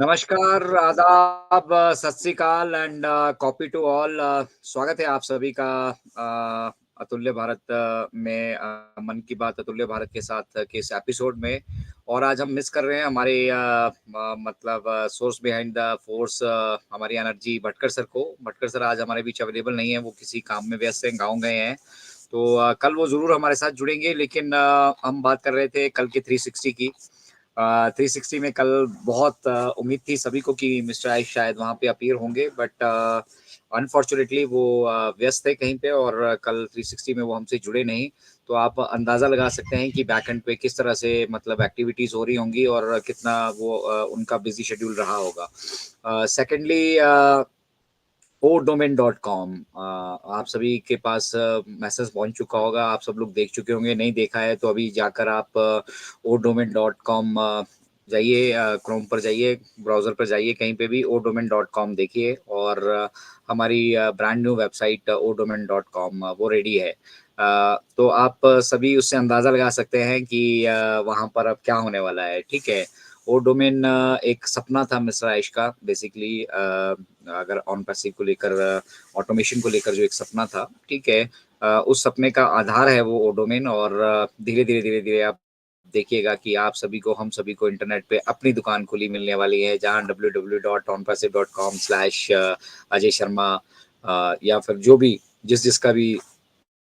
नमस्कार, आदाब, सत श्री अकाल एंड कॉपी टू ऑल। स्वागत है आप सभी का अतुल्य भारत में मन की बात अतुल्य भारत के साथ के इस एपिसोड में। और आज हम मिस कर रहे हैं हमारे मतलब सोर्स बिहाइंड द फोर्स हमारी एनर्जी भटकर सर को। भटकर सर आज हमारे बीच अवेलेबल नहीं है, वो किसी काम में व्यस्त हैं, गाँव गए हैं। तो कल वो जरूर हमारे साथ जुड़ेंगे, लेकिन हम बात कर रहे थे कल की 360 की। 360 में कल बहुत उम्मीद थी सभी को कि मिस्टर आइश शायद वहां पे अपीयर होंगे, बट अनफॉर्चुनेटली वो व्यस्त थे कहीं पे, और कल 360 में वो हमसे जुड़े नहीं। तो आप अंदाजा लगा सकते हैं कि बैक एंड पे किस तरह से मतलब एक्टिविटीज हो रही होंगी और कितना वो उनका बिजी शेड्यूल रहा होगा। सेकेंडली, odomain.com, आप सभी के पास मैसेज पहुंच चुका होगा, आप सब लोग देख चुके होंगे। नहीं देखा है तो अभी जाकर आप odomain.com जाइए, क्रोम पर जाइए, ब्राउजर पर जाइए, कहीं पे भी odomain.com देखिए। और हमारी ब्रांड न्यू वेबसाइट odomain.com वो रेडी है। तो आप सभी उससे अंदाजा लगा सकते हैं कि वहां पर अब क्या होने वाला है। ठीक है, वो डोमेन एक सपना था मिस्टर आइश का बेसिकली, अगर ऑन पैसिव को लेकर, ऑटोमेशन को लेकर जो एक सपना था। ठीक है, उस सपने का आधार है वो डोमेन। और धीरे धीरे धीरे धीरे आप देखिएगा कि आप सभी को, हम सभी को इंटरनेट पे अपनी दुकान खुली मिलने वाली है, जहां www.onpassive.com/अजय शर्मा, या फिर जो भी जिस जिसका भी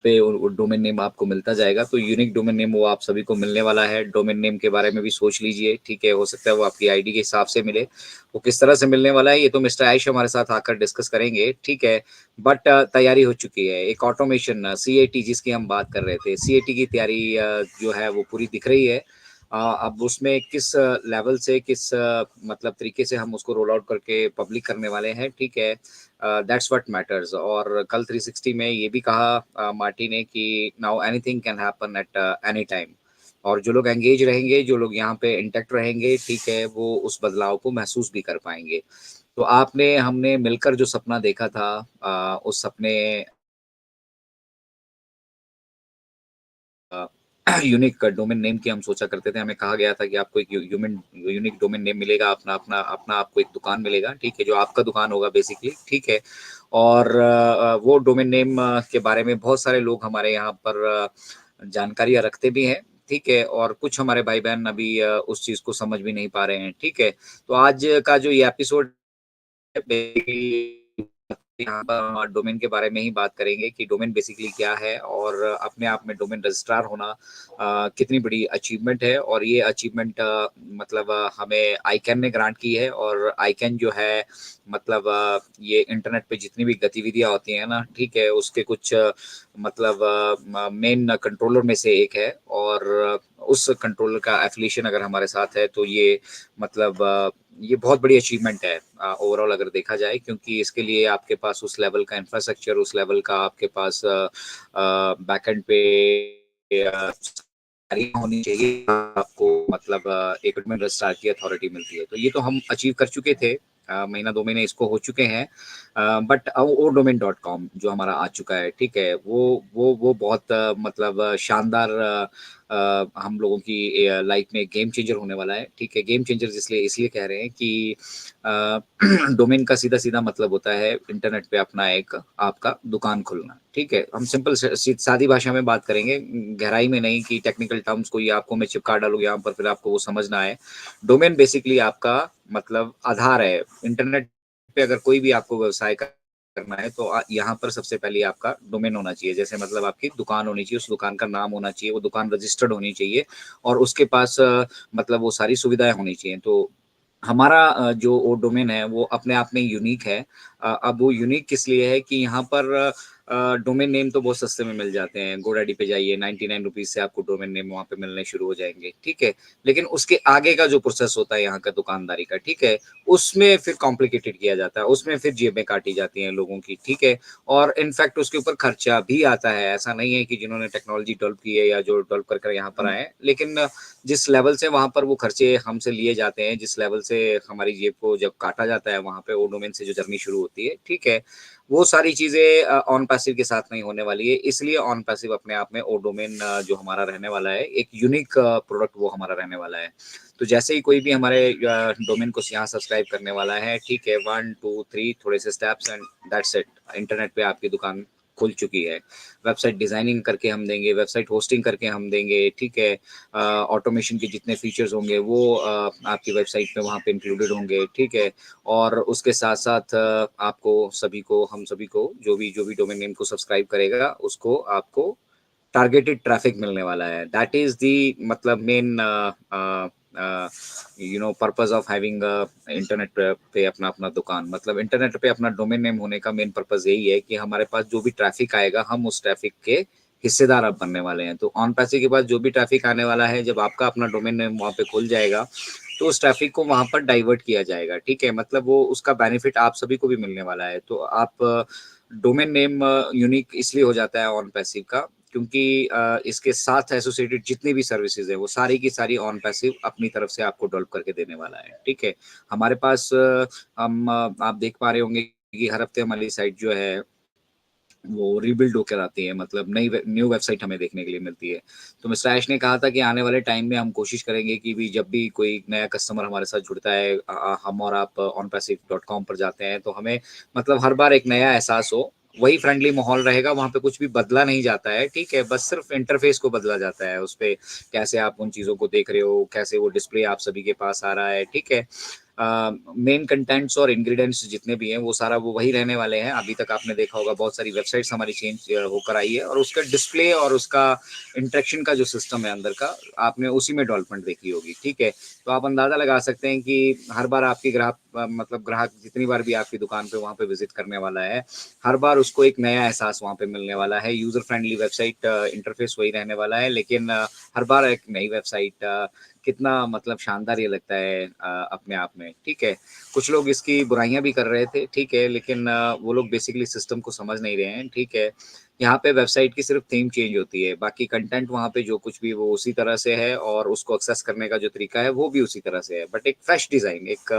पे डोमेन नेम आपको मिलता जाएगा। तो यूनिक डोमेन नेम वो आप सभी को मिलने वाला है। डोमेन नेम के बारे में भी सोच लीजिए। ठीक है, हो सकता है वो आपकी आईडी के हिसाब से मिले। वो किस तरह से मिलने वाला है ये तो मिस्टर आयश हमारे साथ आकर डिस्कस करेंगे। ठीक है, बट तैयारी हो चुकी है। एक ऑटोमेशन सीएटी जिसकी हम बात कर रहे थे, सीएटी की तैयारी जो है वो पूरी दिख रही है। अब उसमें किस लेवल से, किस मतलब तरीके से हम उसको रोल आउट करके पब्लिक करने वाले हैं। ठीक है, दैट्स व्हाट मैटर्स। और कल 360 में ये भी कहा मार्टी ने कि now anything can happen at any time. और जो लोग एंगेज रहेंगे, जो लोग यहाँ पे इंटैक्ट रहेंगे, ठीक है, वो उस बदलाव को महसूस भी कर पाएंगे। तो आपने हमने मिलकर जो सपना देखा था, उस सपने यूनिक डोमेन नेम की हम सोचा करते थे। हमें कहा गया था कि आपको एक यूनिक डोमेन नेम मिलेगा, अपना अपना अपना आपको एक दुकान मिलेगा। ठीक है, जो आपका दुकान होगा बेसिकली। ठीक है, और वो डोमेन नेम के बारे में बहुत सारे लोग हमारे यहाँ पर जानकारियां रखते भी हैं। ठीक है, और कुछ हमारे भाई बहन अभी उस चीज को समझ भी नहीं पा रहे हैं। ठीक है, तो आज का जो ये एपिसोड यहाँ पर हम डोमेन के बारे में ही बात करेंगे कि डोमेन बेसिकली क्या है, और अपने आप में डोमेन रजिस्ट्रार होना कितनी बड़ी अचीवमेंट है। और ये अचीवमेंट मतलब हमें आईकैन ने ग्रांट की है। और आईकैन जो है मतलब ये इंटरनेट पे जितनी भी गतिविधियां होती हैं ना, ठीक है, उसके कुछ मतलब मेन कंट्रोलर में से एक है। और उस कंट्रोलर का एफिलिएशन अगर हमारे साथ है तो ये मतलब ये बहुत बड़ी अचीवमेंट है ओवरऑल अगर देखा जाए, क्योंकि इसके लिए आपके पास उस लेवल का इंफ्रास्ट्रक्चर, उस लेवल का आपके पास बैकएंड पे होनी चाहिए आपको, मतलब एक रजिस्ट्रार की अथॉरिटी मिलती है। तो ये तो हम अचीव कर चुके थे, महीना 2 महीने इसको हो चुके हैं। बट वो domain.com जो हमारा आ चुका है, ठीक है, वो बहुत मतलब शानदार हम लोगों की लाइफ में गेम चेंजर होने वाला है। ठीक है, गेम चेंजर इसलिए इसलिए कह रहे हैं कि डोमेन का सीधा सीधा मतलब होता है इंटरनेट पे अपना एक आपका दुकान खुलना। ठीक है, हम सिंपल सादी भाषा में बात करेंगे, गहराई में नहीं कि टेक्निकल टर्म्स कोई आपको मैं चिपका डालूं यहाँ पर फिर आपको वो समझ ना आए। डोमेन बेसिकली आपका मतलब आधार है। इंटरनेट पे अगर कोई भी आपको व्यवसाय करना है तो यहाँ पर सबसे पहले आपका डोमेन होना चाहिए। जैसे मतलब आपकी दुकान होनी चाहिए, उस दुकान का नाम होना चाहिए, वो दुकान रजिस्टर्ड होनी चाहिए, और उसके पास मतलब वो सारी सुविधाएं होनी चाहिए। तो हमारा जो वो डोमेन है वो अपने आप में यूनिक है। अब वो यूनिक किस लिए है कि यहाँ पर डोमेन नेम तो बहुत सस्ते में मिल जाते हैं। गोडैडी पे जाइए, 99 रुपीज से आपको डोमेन नेम वहाँ पे मिलने शुरू हो जाएंगे। ठीक है, लेकिन उसके आगे का जो प्रोसेस होता है यहाँ का दुकानदारी का, ठीक है, उसमें फिर कॉम्प्लिकेटेड किया जाता है, उसमें फिर जेबें काटी जाती हैं लोगों की। ठीक है, और इनफैक्ट उसके ऊपर खर्चा भी आता है। ऐसा नहीं है कि जिन्होंने टेक्नोलॉजी डेवलप की है या जो डेवलप कर यहाँ पर आए हैं, लेकिन जिस लेवल से वहां पर वो खर्चे हमसे लिए जाते हैं, जिस लेवल से हमारी जेब को जब काटा जाता है वहां पे वो डोमेन से जो जर्नी शुरू होती है, ठीक है? वो सारी चीज़ें ऑन पैसिव के साथ नहीं होने वाली है, इसलिए ऑन पैसिव अपने आप में ओ डोमेन जो हमारा रहने वाला है, एक यूनिक प्रोडक्ट वो हमारा रहने वाला है। तो जैसे ही कोई भी हमारे डोमेन को यहाँ सब्सक्राइब करने वाला है, ठीक है, 1, 2, 3 थोड़े से steps and that's it. Internet पे आपकी दुकान खुल चुकी है। वेबसाइट डिज़ाइनिंग करके हम देंगे, वेबसाइट होस्टिंग करके हम देंगे, ठीक है? ऑटोमेशन के जितने फीचर्स होंगे वो आपकी वेबसाइट पे वहाँ पे इंक्लूडेड होंगे, ठीक है? और उसके साथ-साथ आपको सभी को हम सभी को जो भी डोमेन नेम को सब्सक्राइब करेगा, उसको आपको टारगेटेड ट्रैफिक मिलने वाला है। दैट इज़ दी मतलब main purpose of having internet पे अपना दुकान। मतलब इंटरनेट पे अपना डोमेन नेम होने का मेन पर्पज़ यही है कि हमारे पास जो भी ट्रैफिक आएगा, हम उस ट्रैफिक के हिस्सेदार अब बनने वाले हैं। तो ऑन पैसे के बाद जो भी ट्रैफिक आने वाला है, जब आपका अपना डोमेन नेम वहाँ पे खुल जाएगा, तो उस ट्रैफिक को वहाँ पर डाइवर्ट किया जाएगा, ठीक है? मतलब वो उसका बेनिफिट आप सभी को भी मिलने वाला है। तो आप डोमेन नेम यूनिक इसलिए हो जाता है ऑन पैसिव का, क्योंकि इसके साथ एसोसिएटेड जितनी भी सर्विसेज है वो सारी की सारी ऑन पैसिव अपनी तरफ से आपको डेवलप करके देने वाला है, ठीक है? हमारे पास आप देख पा रहे होंगे कि हर हफ्ते हमारी साइट जो है वो रीबिल्ड होकर आती है, मतलब न्यू वेबसाइट हमें देखने के लिए मिलती है। तो मिस्टर ऐश ने कहा था कि आने वाले टाइम में हम कोशिश करेंगे कि भी जब भी कोई नया कस्टमर हमारे साथ जुड़ता है, हम और आप onpassive.com पर जाते हैं, तो हमें मतलब हर बार एक नया एहसास हो। वही फ्रेंडली माहौल रहेगा, वहाँ पे कुछ भी बदला नहीं जाता है, ठीक है? बस सिर्फ इंटरफेस को बदला जाता है, उसपे कैसे आप उन चीज़ों को देख रहे हो, कैसे वो डिस्प्ले आप सभी के पास आ रहा है, ठीक है? मेन कंटेंट्स और इंग्रीडिएंट्स जितने भी हैं वो सारा वो वही रहने वाले हैं। अभी तक आपने देखा होगा बहुत सारी वेबसाइट्स हमारी चेंज होकर आई है, और उसका डिस्प्ले और उसका इंटरेक्शन का जो सिस्टम है अंदर का, आपने उसी में डेवलपमेंट देखी होगी, ठीक है? तो आप अंदाज़ा लगा सकते हैं कि हर बार आपकी मतलब ग्राहक जितनी बार भी आपकी दुकान पे वहाँ पे विज़िट करने वाला है, हर बार उसको एक नया एहसास वहाँ पे मिलने वाला है। यूज़र फ्रेंडली वेबसाइट इंटरफेस वही रहने वाला है, लेकिन हर बार एक नई वेबसाइट कितना मतलब शानदार ये लगता है अपने आप में, ठीक है? कुछ लोग इसकी बुराइयाँ भी कर रहे थे, ठीक है? लेकिन वो लोग बेसिकली सिस्टम को समझ नहीं रहे हैं, ठीक है? यहाँ पे वेबसाइट की सिर्फ़ थीम चेंज होती है, बाकी कंटेंट वहाँ पे जो कुछ भी वो उसी तरह से है, और उसको एक्सेस करने का जो तरीका है वो भी उसी तरह से है। बट एक फ्रेश डिज़ाइन, एक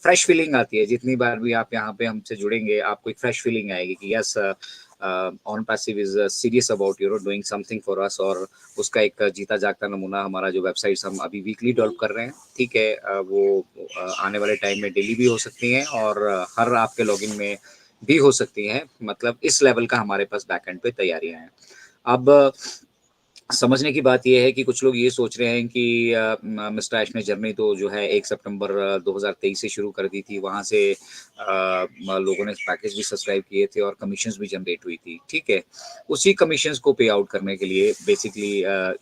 फ्रेश फीलिंग आती है, जितनी बार भी आप यहाँ पे हमसे जुड़ेंगे, आपको एक फ्रेश फीलिंग आएगी कि yes, on passive is serious about doing something for us. और उसका एक जीता जागता नमूना हमारा जो वेबसाइट्स हम अभी वीकली डेवलप कर रहे हैं, ठीक है? वो आने वाले टाइम में डेली भी हो सकती हैं, और हर आपके लॉगिन में भी हो सकती हैं। मतलब इस लेवल का हमारे पास बैकएंड पे तैयारियां हैं। अब समझने की बात ये है कि कुछ लोग ये सोच रहे हैं कि मिस्टर ऐश ने जर्नी तो जो है 1 सितंबर 2023 से शुरू कर दी थी। वहाँ से लोगों ने पैकेज भी सब्सक्राइब किए थे और कमीशंस भी जनरेट हुई थी, ठीक है? उसी कमीशंस को पे आउट करने के लिए बेसिकली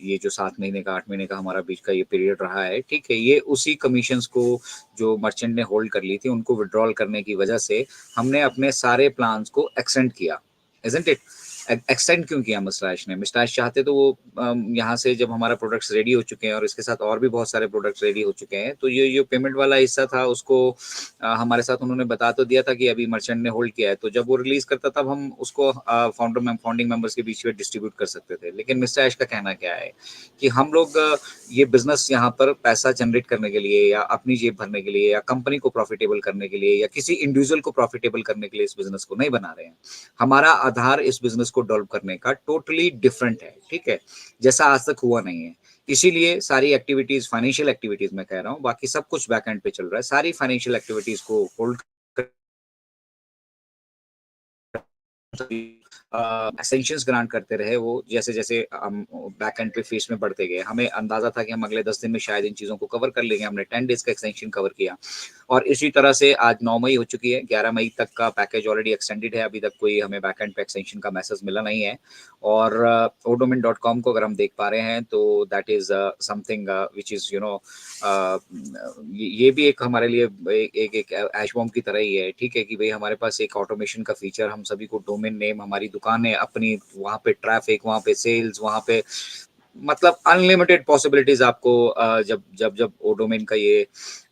ये जो 7 महीने का 8 महीने का हमारा बीच का ये पीरियड रहा है, ठीक है? ये उसी कमीशंस को जो मर्चेंट ने होल्ड कर ली थी, उनको विथड्रॉल करने की वजह से हमने अपने सारे प्लान्स को एक्सटेंड किया, इज़न्ट इट? एक्सटेंड क्यों किया मिस्टर ऐश ने? मिस्टर ऐश चाहते तो वो यहाँ से जब हमारा प्रोडक्ट्स रेडी हो चुके हैं और इसके साथ और भी बहुत सारे प्रोडक्ट्स रेडी हो चुके हैं, तो ये जो पेमेंट वाला हिस्सा था उसको हमारे साथ उन्होंने बता तो दिया था कि अभी मर्चेंट ने होल्ड किया है, तो जब वो रिलीज़ करता तब हम उसको फाउंडिंग मेंबर्स के बीच में डिस्ट्रीब्यूट कर सकते थे। लेकिन मिस्टर ऐश का कहना क्या है कि हम लोग ये बिज़नेस यहाँ पर पैसा जनरेट करने के लिए या अपनी जेब भरने के लिए या कंपनी को प्रॉफिटेबल करने के लिए या किसी इंडिविजुअल को प्रॉफिटेबल करने के लिए इस बिज़नेस को नहीं बना रहे हैं। हमारा आधार इस बिज़नेस को डेवलप करने का टोटली डिफरेंट है, ठीक है? जैसा आज तक हुआ नहीं है। इसीलिए सारी एक्टिविटीज़, फाइनेंशियल एक्टिविटीज़ मैं कह रहा हूँ, बाकी सब कुछ बैक एंड पे चल रहा है। सारी फाइनेंशियल एक्टिविटीज़ को होल्ड एक्सटेंशंस ग्रांट करते रहे वो, जैसे-जैसे हम बैक एंड पे फेज़ में बढ़ते गए। हमें अंदाज़ा था कि हम अगले 10 दिन में शायद इन चीज़ों को कवर कर लेंगे, हमने 10 डेज़ का एक्सटेंशन कवर किया। और इसी तरह से आज 9 मई हो चुकी है, 11 मई तक का पैकेज ऑलरेडी एक्सटेंडेड है, अभी तक कोई हमें बैक एंड पे एक्सटेंशन का मैसेज मिला नहीं है। और odomain.com को अगर हम देख पा रहे हैं, तो that is something which is ये भी एक हमारे लिए एक एक ऐश बॉम्ब की तरह ही है, ठीक है? कि भई हमारे पास एक ऑटोमेशन का फीचर, हम सभी को डोमेन नेम, हमारी दुकानें अपनी, वहाँ पे ट्रैफ़िक, वहाँ पे सेल्स, वहाँ पे मतलब अनलिमिटेड पॉसिबिलिटीज़ आपको जब जब जब ओडोमेन का ये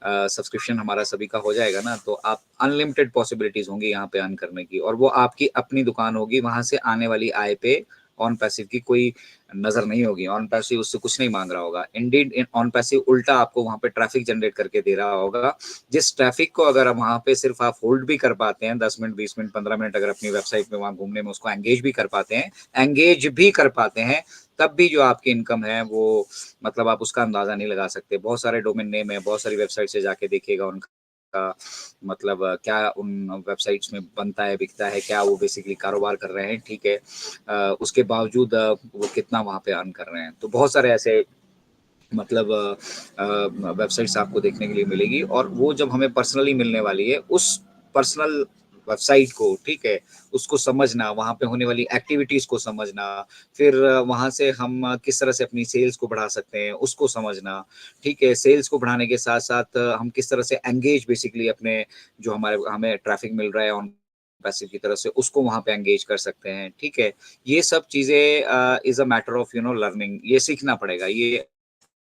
सब्सक्रिप्शन हमारा सभी का हो जाएगा ना, तो आप अनलिमिटेड पॉसिबिलिटीज़ होंगी यहाँ पे अर्न करने की, और वो आपकी अपनी दुकान होगी, वहाँ से आने वाली आय पे ऑन पैसिव की कोई नजर नहीं होगी, ऑन पैसिव उससे कुछ नहीं मांग रहा होगा। इंडीड ऑन पैसिव उल्टा आपको वहां पे ट्रैफिक जनरेट करके दे रहा होगा, जिस ट्रैफिक को अगर वहां पे सिर्फ आप होल्ड भी कर पाते हैं 10 मिनट 20 मिनट 15 मिनट, अगर अपनी वेबसाइट में वहां घूमने में उसको एंगेज भी कर पाते हैं, तब भी जो आपकी इनकम है वो मतलब आप उसका अंदाजा नहीं लगा सकते। बहुत सारे डोमेन नेम है, बहुत सारी वेबसाइट से जाके देखिएगा उनका मतलब क्या उन वेबसाइट्स में बनता है, बिकता है, क्या वो बेसिकली कारोबार कर रहे हैं, ठीक है। उसके बावजूद वो कितना वहां पे अर्न कर रहे हैं। तो बहुत सारे ऐसे मतलब वेबसाइट्स आपको देखने के लिए मिलेगी, और वो जब हमें पर्सनली मिलने वाली है, उस पर्सनल वेबसाइट को, ठीक है, उसको समझना, वहां पे होने वाली एक्टिविटीज को समझना, फिर वहां से हम किस तरह से अपनी सेल्स को बढ़ा सकते हैं उसको समझना, ठीक है। सेल्स को बढ़ाने के साथ साथ हम किस तरह से एंगेज बेसिकली अपने जो हमें ट्रैफिक मिल रहा है ऑन पैसिव की तरफ से, उसको वहां पे एंगेज कर सकते हैं, ठीक है। ये सब चीजें is a matter of learning, ये सीखना पड़ेगा, ये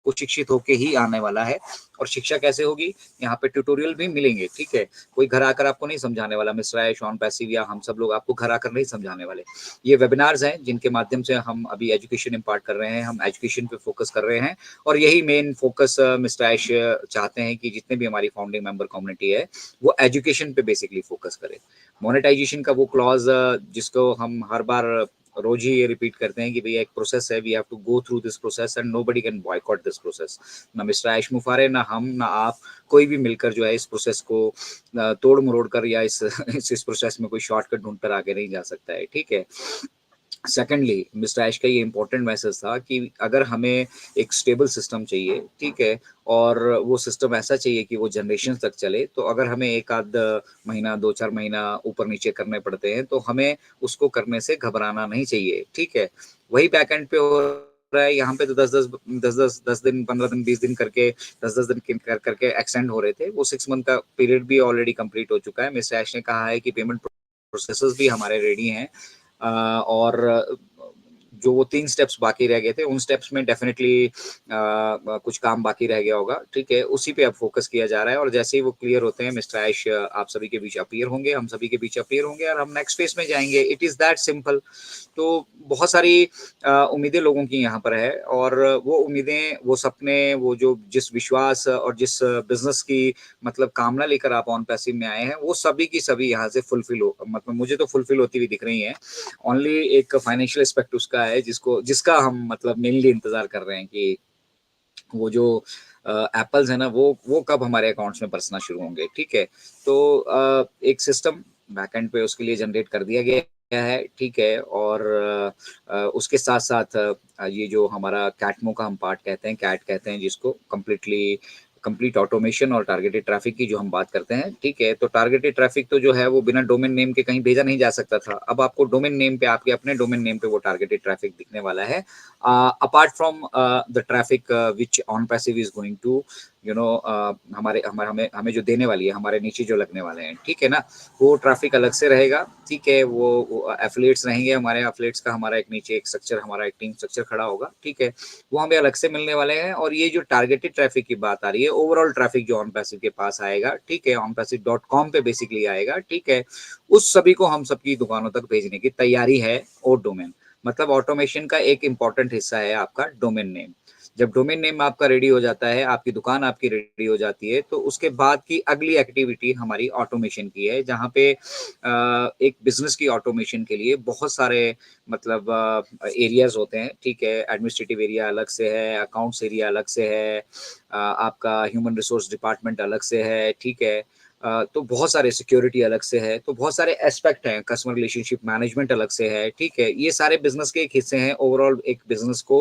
को शिक्षित होके ही आने वाला है। और शिक्षा कैसे होगी, यहाँ पे ट्यूटोरियल भी मिलेंगे, ठीक है। कोई घर आकर आपको नहीं समझाने वाला, मिस्टर आयुष ऑन पैसिव या हम सब लोग आपको घर आकर नहीं समझाने वाले। ये वेबिनार्स हैं जिनके माध्यम से हम अभी एजुकेशन इम्पार्ट कर रहे हैं, हम एजुकेशन पे फोकस कर रहे हैं, और यही मेन फोकस मिस्टर आयुष चाहते हैं कि जितने भी हमारी फाउंडिंग मेंबर कम्युनिटी है वो एजुकेशन पे बेसिकली फोकस करे। मोनेटाइजेशन का वो क्लॉज जिसको हम हर बार रोज ही ये रिपीट करते हैं कि भैया एक प्रोसेस है, we have to go through this process and nobody can boycott this process. ना मिस्टर आयुष मुफारे, ना हम, ना आप, कोई भी मिलकर जो है इस प्रोसेस को तोड़ मरोड़ कर या इस प्रोसेस में कोई शॉर्टकट ढूंढ कर आगे नहीं जा सकता है, ठीक है। सेकेंडली मिस्टर ऐश का ये इंपॉर्टेंट मैसेज था कि अगर हमें एक स्टेबल सिस्टम चाहिए, ठीक है, और वो सिस्टम ऐसा चाहिए कि वो जनरेशन तक चले, तो अगर हमें एक आध महीना 2-4 महीना ऊपर नीचे करने पड़ते हैं तो हमें उसको करने से घबराना नहीं चाहिए, ठीक है। वही बैक एंड पे हो रहा है यहाँ पे, तो 10 दिन 15 दिन 20 दिन करके 10 दिन कर करके एक्सटेंड हो रहे थे, वो 6 मंथ का पीरियड भी ऑलरेडी कंप्लीट हो चुका है। मिस्टर ऐश ने कहा है कि पेमेंट प्रोसेसेस भी हमारे रेडी हैं, और जो वो 3 स्टेप्स बाकी रह गए थे, उन स्टेप्स में डेफिनेटली कुछ काम बाकी रह गया होगा, ठीक है। उसी पे अब फोकस किया जा रहा है, और जैसे ही वो क्लियर होते हैं मिस्टर आयुष आप सभी के बीच अपीयर होंगे, हम सभी के बीच अपीयर होंगे, और हम नेक्स्ट फेज में जाएंगे। It is that simple. तो बहुत सारी उम्मीदें लोगों की यहाँ पर है, और वो उम्मीदें, वो सपने, वो जो जिस विश्वास और जिस बिजनेस की मतलब कामना लेकर आप ऑन पैसिव में आए हैं, वो सभी की सभी यहाँ से फुलफिल हो, मतलब मुझे तो फुलफिल होती हुई दिख रही है। ओनली एक फाइनेंशियल एस्पेक्ट उसका है जिसका हम मतलब मेनली इंतजार कर रहे हैं कि वो जो एप्पल्स है ना, वो कब हमारे अकाउंट्स में बरसना शुरू होंगे, ठीक है। तो एक सिस्टम बैकएंड पे उसके लिए जनरेट कर दिया गया है, ठीक है। और उसके साथ साथ ये जो हमारा कैटमो का हम पार्ट कहते हैं, कैट कहते हैं जिसको, कंप्लीट ऑटोमेशन और टारगेटेड ट्रैफिक की जो हम बात करते हैं, ठीक है। तो टारगेटेड ट्रैफिक तो जो है वो बिना डोमेन नेम के कहीं भेजा नहीं जा सकता था, अब आपको डोमेन नेम पे, आपके अपने डोमेन नेम पे वो टारगेटेड ट्रैफिक दिखने वाला है, apart from the traffic which on passive is going to हमारे हमारे हमें हमें जो देने वाली है, हमारे नीचे जो लगने वाले हैं, ठीक है ना। वो ट्रैफिक अलग से रहेगा, ठीक है। वो एफिलिएट्स रहेंगे हमारे, एफिलिएट्स का हमारा एक नीचे एक स्ट्रक्चर, हमारा एक टीम स्ट्रक्चर खड़ा होगा, ठीक है। वो हमें अलग से मिलने वाले हैं। और ये जो टारगेटेड ट्रैफिक की बात आ रही है, ओवरऑल ट्रैफिक जो ऑन पैसिव के पास आएगा, ठीक है, onpassive.com पे बेसिकली आएगा, ठीक है। उस सभी को हम सबकी दुकानों तक भेजने की तैयारी है। और डोमेन मतलब ऑटोमेशन का एक इंपॉर्टेंट हिस्सा है आपका डोमेन नेम। जब डोमेन नेम आपका रेडी हो जाता है, आपकी दुकान आपकी रेडी हो जाती है, तो उसके बाद की अगली एक्टिविटी हमारी ऑटोमेशन की है, जहाँ पे एक बिजनेस की ऑटोमेशन के लिए बहुत सारे मतलब एरियाज होते हैं, ठीक है। एडमिनिस्ट्रेटिव एरिया अलग से है, अकाउंट्स एरिया अलग से है, आपका ह्यूमन रिसोर्स डिपार्टमेंट अलग से है, ठीक है। तो बहुत सारे सिक्योरिटी अलग से है, तो बहुत सारे एस्पेक्ट हैं, कस्टमर रिलेशनशिप मैनेजमेंट अलग से है, ठीक है। ये सारे बिजनेस के एक हिस्से हैं ओवरऑल एक बिजनेस को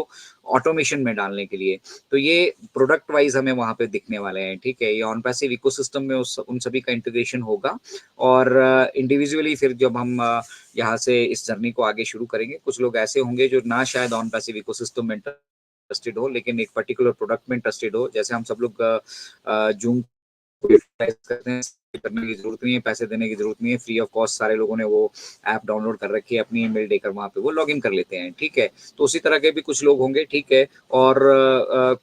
ऑटोमेशन में डालने के लिए। तो ये प्रोडक्ट वाइज हमें वहां पे दिखने वाले हैं, ठीक है। ये ऑन पैसिव इकोसिस्टम में उन सभी का इंटीग्रेशन होगा। और इंडिविजुअली फिर जब हम यहाँ से इस जर्नी को आगे शुरू करेंगे, कुछ लोग ऐसे होंगे जो ना शायद ऑन पैसिव इकोसिस्टम में इंटरेस्टेड हो, लेकिन एक पर्टिकुलर प्रोडक्ट में इंटरेस्टेड हो। जैसे हम सब लोग जूम को यूटिलाइज करते हैं, करने की जरूरत नहीं है, पैसे देने की जरूरत नहीं है, फ्री ऑफ कॉस्ट सारे लोगों ने वो ऐप डाउनलोड कर रखी है, अपनी ईमेल देकर वहाँ पे वो लॉग इन कर लेते हैं, ठीक है। तो उसी तरह के भी कुछ लोग होंगे, ठीक है। और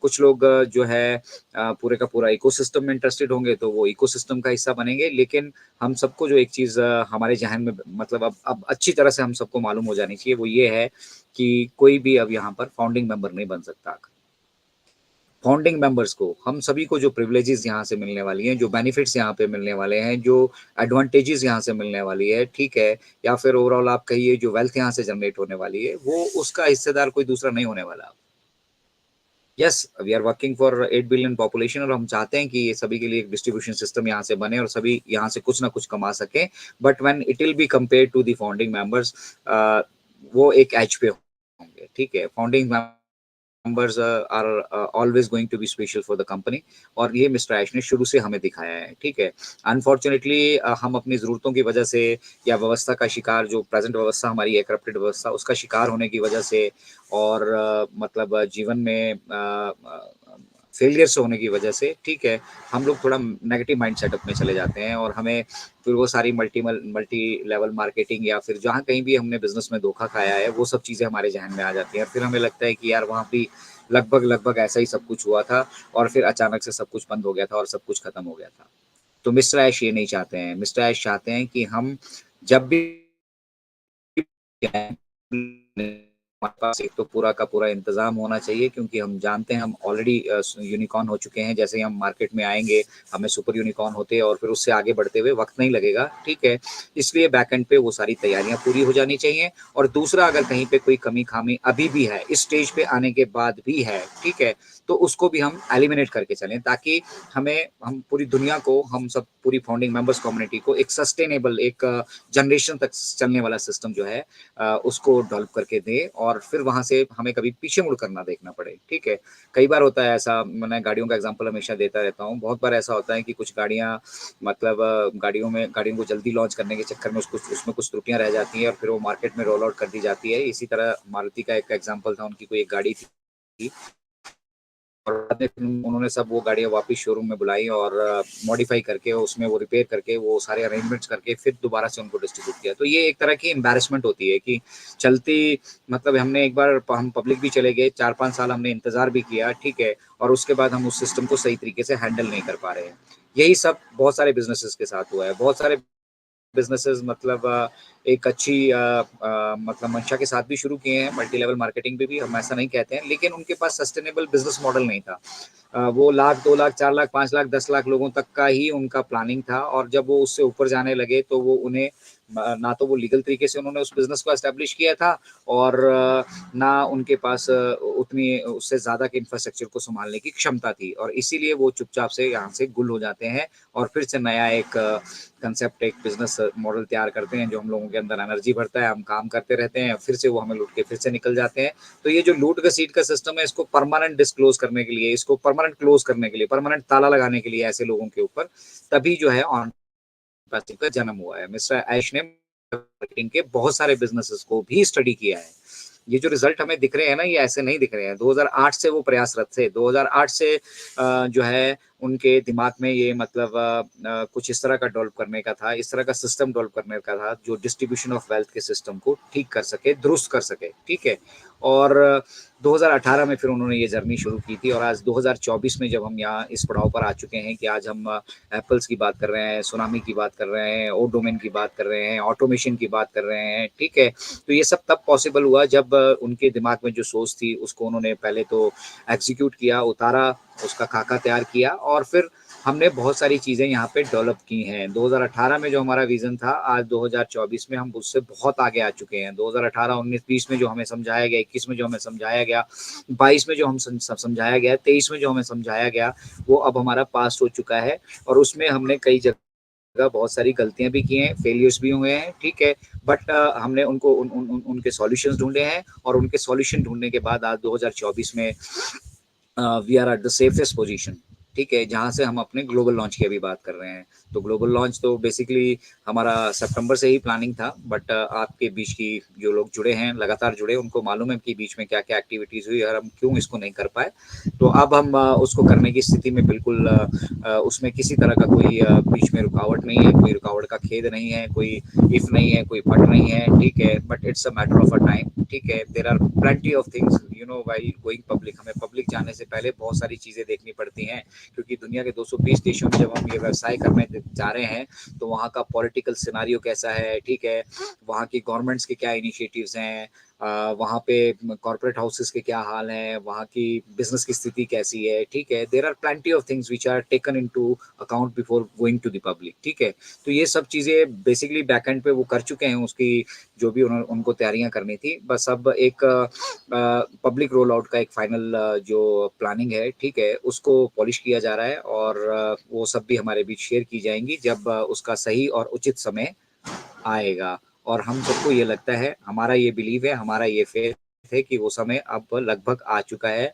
कुछ लोग जो है पूरे का पूरा इकोसिस्टम में इंटरेस्टेड होंगे, तो वो इकोसिस्टम का हिस्सा बनेंगे। लेकिन हम सबको जो एक चीज हमारे जहन में मतलब अब अच्छी तरह से हम सबको मालूम हो जानी चाहिए, वो ये है कि कोई भी अब यहाँ पर फाउंडिंग मेंबर नहीं बन सकता। फाउंडिंग मेंबर्स को, हम सभी को जो प्रिविलेजेस यहाँ से मिलने वाली हैं, जो बेनिफिट्स यहाँ पे मिलने वाले हैं, जो एडवांटेजेस यहाँ से मिलने वाली है, ठीक है, या फिर ओवरऑल आप कहिए जो वेल्थ यहाँ से जनरेट होने वाली है, वो उसका हिस्सेदार कोई दूसरा नहीं होने वाला। Yes, we are working for 8 billion population, और हम चाहते हैं कि ये सभी के लिए एक डिस्ट्रीब्यूशन सिस्टम यहाँ से बने और सभी यहाँ से कुछ ना कुछ कमा सकें। But when it will be compare to the founding members, वो एक एज पे होंगे, ठीक है। Founding numbers are always going to be special for the company, और ये मिस्टर ऐश ने शुरू से हमें दिखाया है, ठीक है। अनफॉर्चुनेटली हम अपनी ज़रूरतों की वजह से या व्यवस्था का शिकार, जो प्रेजेंट व्यवस्था हमारी है, करप्टेड व्यवस्था, उसका शिकार होने की वजह से, और मतलब जीवन में फेलियर से होने की वजह से, ठीक है, हम लोग थोड़ा नेगेटिव माइंड सेटअप में चले जाते हैं, और हमें फिर वो सारी मल्टी लेवल मार्केटिंग या फिर जहाँ कहीं भी हमने बिजनेस में धोखा खाया है, वो सब चीज़ें हमारे जहन में आ जाती हैं, और फिर हमें लगता है कि यार वहाँ भी लगभग ऐसा ही सब कुछ हुआ था, और फिर अचानक से सब कुछ बंद हो गया था और सब कुछ खत्म हो गया था। तो मिस्टर ऐश ये नहीं चाहते हैं। मिस्टर ऐश चाहते हैं कि हम जब भी हमारे पास एक तो पूरा का पूरा इंतजाम होना चाहिए, क्योंकि हम जानते हैं हम ऑलरेडी यूनिकॉर्न हो चुके हैं। जैसे ही हम मार्केट में आएंगे, हमें सुपर यूनिकॉर्न होते हैं और फिर उससे आगे बढ़ते हुए वक्त नहीं लगेगा, ठीक है। इसलिए बैक एंड पे वो सारी तैयारियां पूरी हो जानी चाहिए। और दूसरा, अगर कहीं पे कोई कमी खामी अभी भी है, इस स्टेज पे आने के बाद भी है, ठीक है, तो उसको भी हम एलिमिनेट करके चलें, ताकि हम पूरी दुनिया को, हम सब पूरी फाउंडिंग मेंबर्स कम्युनिटी को एक सस्टेनेबल, एक जनरेशन तक चलने वाला सिस्टम जो है उसको डेवलप करके दें, और फिर वहां से हमें कभी पीछे मुड़ कर ना देखना पड़े, ठीक है। कई बार होता है ऐसा, मैं गाड़ियों का एग्जांपल हमेशा देता रहता हूँ, बहुत बार ऐसा होता है कि कुछ गाड़ियां मतलब गाड़ियों को जल्दी लॉन्च करने के चक्कर में उसमें कुछ त्रुटियां रह जाती हैं, और फिर वो मार्केट में रोल आउट कर दी जाती है। इसी तरह मारुति का एक एग्जाम्पल था, उनकी कोई एक गाड़ी थी, और बाद में उन्होंने सब वो गाड़ियाँ वापस शोरूम में बुलाई और मॉडिफाई करके उसमें वो रिपेयर करके वो सारे अरेंजमेंट्स करके फिर दोबारा से उनको डिस्ट्रीब्यूट किया। तो ये एक तरह की एम्बैरेसमेंट होती है कि चलती, मतलब हमने एक बार हम पब्लिक भी चले गए, 4-5 साल हमने इंतजार भी किया, ठीक है, और उसके बाद हम उस सिस्टम को सही तरीके से हैंडल नहीं कर पा रहे हैं। यही सब बहुत सारे बिजनेसेस के साथ हुआ है। बहुत सारे बिजनेसेस मतलब एक अच्छी मतलब मंशा के साथ भी शुरू किए हैं, मल्टी लेवल मार्केटिंग पे भी, हम ऐसा नहीं कहते हैं, लेकिन उनके पास सस्टेनेबल बिजनेस मॉडल नहीं था। वो लाख, 2 लाख, 4 लाख, 5 लाख, 10 लाख लोगों तक का ही उनका प्लानिंग था, और जब वो उससे ऊपर जाने लगे तो वो उन्हें ना तो वो लीगल तरीके से उन्होंने उस बिजनेस को एस्टेब्लिश किया था, और ना उनके पास उतनी उससे ज़्यादा के इंफ्रास्ट्रक्चर को संभालने की क्षमता थी, और इसीलिए वो चुपचाप से यहाँ से गुल हो जाते हैं, और फिर से नया एक कंसेप्ट, एक बिजनेस मॉडल तैयार करते हैं, जो हम लोगों के अंदर एनर्जी भरता है, हम काम करते रहते हैं, फिर से वो हमें लूट के फिर से निकल जाते हैं। तो ये जो लूट घसीट का सिस्टम है, इसको परमानेंट डिस्क्लोज करने के लिए, इसको परमानेंट क्लोज करने के लिए, परमानेंट ताला लगाने के लिए ऐसे लोगों के ऊपर, तभी जो है ऑन पैसिव का जन्म हुआ है। मिस्टर ऐश ने मार्केटिंग के बहुत सारे बिजनेसेस को भी स्टडी किया है। ये जो रिजल्ट हमें दिख रहे हैं ना, ये ऐसे नहीं दिख रहे हैं। 2008 से वो प्रयासरत थे। 2008 से जो है उनके दिमाग में ये मतलब कुछ इस तरह का डेवलप करने का था, इस तरह का सिस्टम डेवलप करने का था, जो डिस्ट्रीब्यूशन ऑफ वेल्थ के सिस्टम को ठीक कर सके, दुरुस्त कर सके, ठीक है। और 2018 में फिर उन्होंने ये जर्नी शुरू की थी, और आज 2024 में जब हम यहाँ इस पड़ाव पर आ चुके हैं कि आज हम एप्पल्स की बात कर रहे हैं, सुनामी की बात कर रहे हैं, ओ डोमेन की बात कर रहे हैं, ऑटोमेशन की बात कर रहे हैं, ठीक है। तो ये सब तब पॉसिबल हुआ जब उनके दिमाग में जो सोच थी उसको उन्होंने पहले तो एग्जीक्यूट किया, उतारा, उसका खाका तैयार किया, और फिर हमने बहुत सारी चीज़ें यहाँ पे डेवलप की हैं। 2018 में जो हमारा विजन था, आज 2024 में हम उससे बहुत आगे आ चुके हैं। 2018, 19, 20 में जो हमें समझाया गया, 21 में जो हमें समझाया गया, 22 में जो हम समझाया गया, 23 में जो हमें समझाया गया, वो अब हमारा पास हो चुका है, और उसमें हमने कई जगह बहुत सारी गलतियां भी की हैं, फेलियर्स भी हुए हैं, ठीक है। बट हमने उनको उनके सॉल्यूशंस ढूंढे हैं, और उनके सॉल्यूशन ढूंढने के बाद आज 2024 में we are at the safest position. ठीक है, जहाँ से हम अपने ग्लोबल लॉन्च की अभी बात कर रहे हैं। तो ग्लोबल लॉन्च तो बेसिकली हमारा सितंबर से ही प्लानिंग था, बट आपके बीच की जो लोग जुड़े हैं, लगातार जुड़े, उनको मालूम है कि बीच में क्या-क्या एक्टिविटीज़ हुई और हम क्यों इसको नहीं कर पाए। तो अब हम उसको करने की स्थिति में बिल्कुल उसमें किसी तरह का कोई बीच में रुकावट नहीं है, कोई रुकावट का खेद नहीं है, कोई इफ नहीं है, कोई बट नहीं है, ठीक है? But it's a matter of a time, ठीक है? There are plenty of things you know while going public. हमें पब्लिक जाने से पहले बहुत सारी चीज़ें देखनी पड़ती हैं, क्योंकि दुनिया के 220 देशों में जब हम ये व्यवसाय करने जा रहे हैं, तो वहाँ का पॉलिटिकल सिनारियो कैसा है, ठीक है? वहाँ की गवर्नमेंट्स के क्या इनिशिएटिव्स हैं, वहाँ पे कॉर्पोरेट हाउसेस के क्या हाल हैं, वहाँ की बिजनेस की स्थिति कैसी है, ठीक है? There are plenty of things which are taken into account before going to the public, ठीक है? तो ये सब चीज़ें बेसिकली बैक एंड पे वो कर चुके हैं, उसकी जो भी उनको तैयारियां करनी थी। बस अब एक पब्लिक रोल आउट का एक फाइनल जो प्लानिंग है, ठीक है, उसको पॉलिश किया जा रहा है, और वो सब भी हमारे बीच शेयर की जाएंगी जब उसका सही और उचित समय आएगा। और हम सबको ये लगता है, हमारा ये बिलीव है, हमारा ये फेथ है कि वो समय अब लगभग आ चुका है,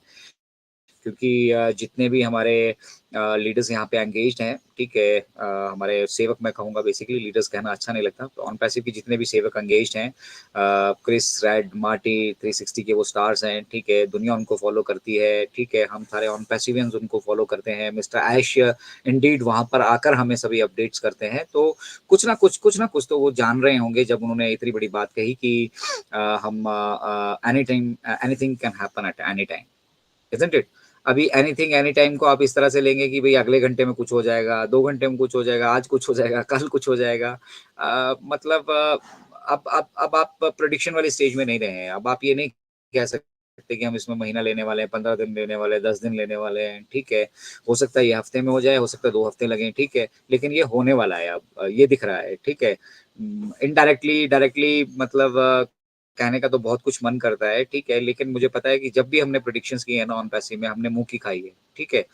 क्योंकि जितने भी हमारे लीडर्स यहाँ पे एंगेज्ड हैं, ठीक है, हमारे सेवक, मैं कहूँगा, बेसिकली लीडर्स कहना अच्छा नहीं लगता, तो ऑन पैसिव के जितने भी सेवक एंगेज्ड हैं, क्रिस, रेड, मार्टी, 360 के वो स्टार्स हैं, ठीक है, दुनिया उनको फॉलो करती है, ठीक है, हम सारे ऑन पैसिवियंस उनको फॉलो करते हैं, मिस्टर ऐश इंडीड वहाँ पर आकर हमें सभी अपडेट्स करते हैं, तो कुछ ना कुछ तो वो जान रहे होंगे जब उन्होंने इतनी बड़ी बात कही कि हम any time anything can happen at any time, isn't it? अभी एनीथिंग एनी टाइम को आप इस तरह से लेंगे कि भई अगले घंटे में कुछ हो जाएगा, 2 घंटे में कुछ हो जाएगा, आज कुछ हो जाएगा, कल कुछ हो जाएगा। मतलब अब आप प्रेडिक्शन वाली स्टेज में नहीं रहे हैं। अब आप ये नहीं कह सकते कि हम इसमें महीना लेने वाले हैं, 15 दिन लेने वाले हैं, 10 दिन लेने वाले हैं, ठीक है। हो सकता है ये हफ्ते में हो जाए, हो सकता है 2 हफ्ते लगें, ठीक है। लेकिन ये होने वाला है अब, ये दिख रहा है, ठीक है। इनडायरेक्टली, डायरेक्टली मतलब कहने का तो बहुत कुछ मन करता है, ठीक है, लेकिन मुझे पता है कि जब भी हमने प्रेडिक्शंस की है ना ऑन पैसिव में, हमने मुँह की खाई है, ठीक है।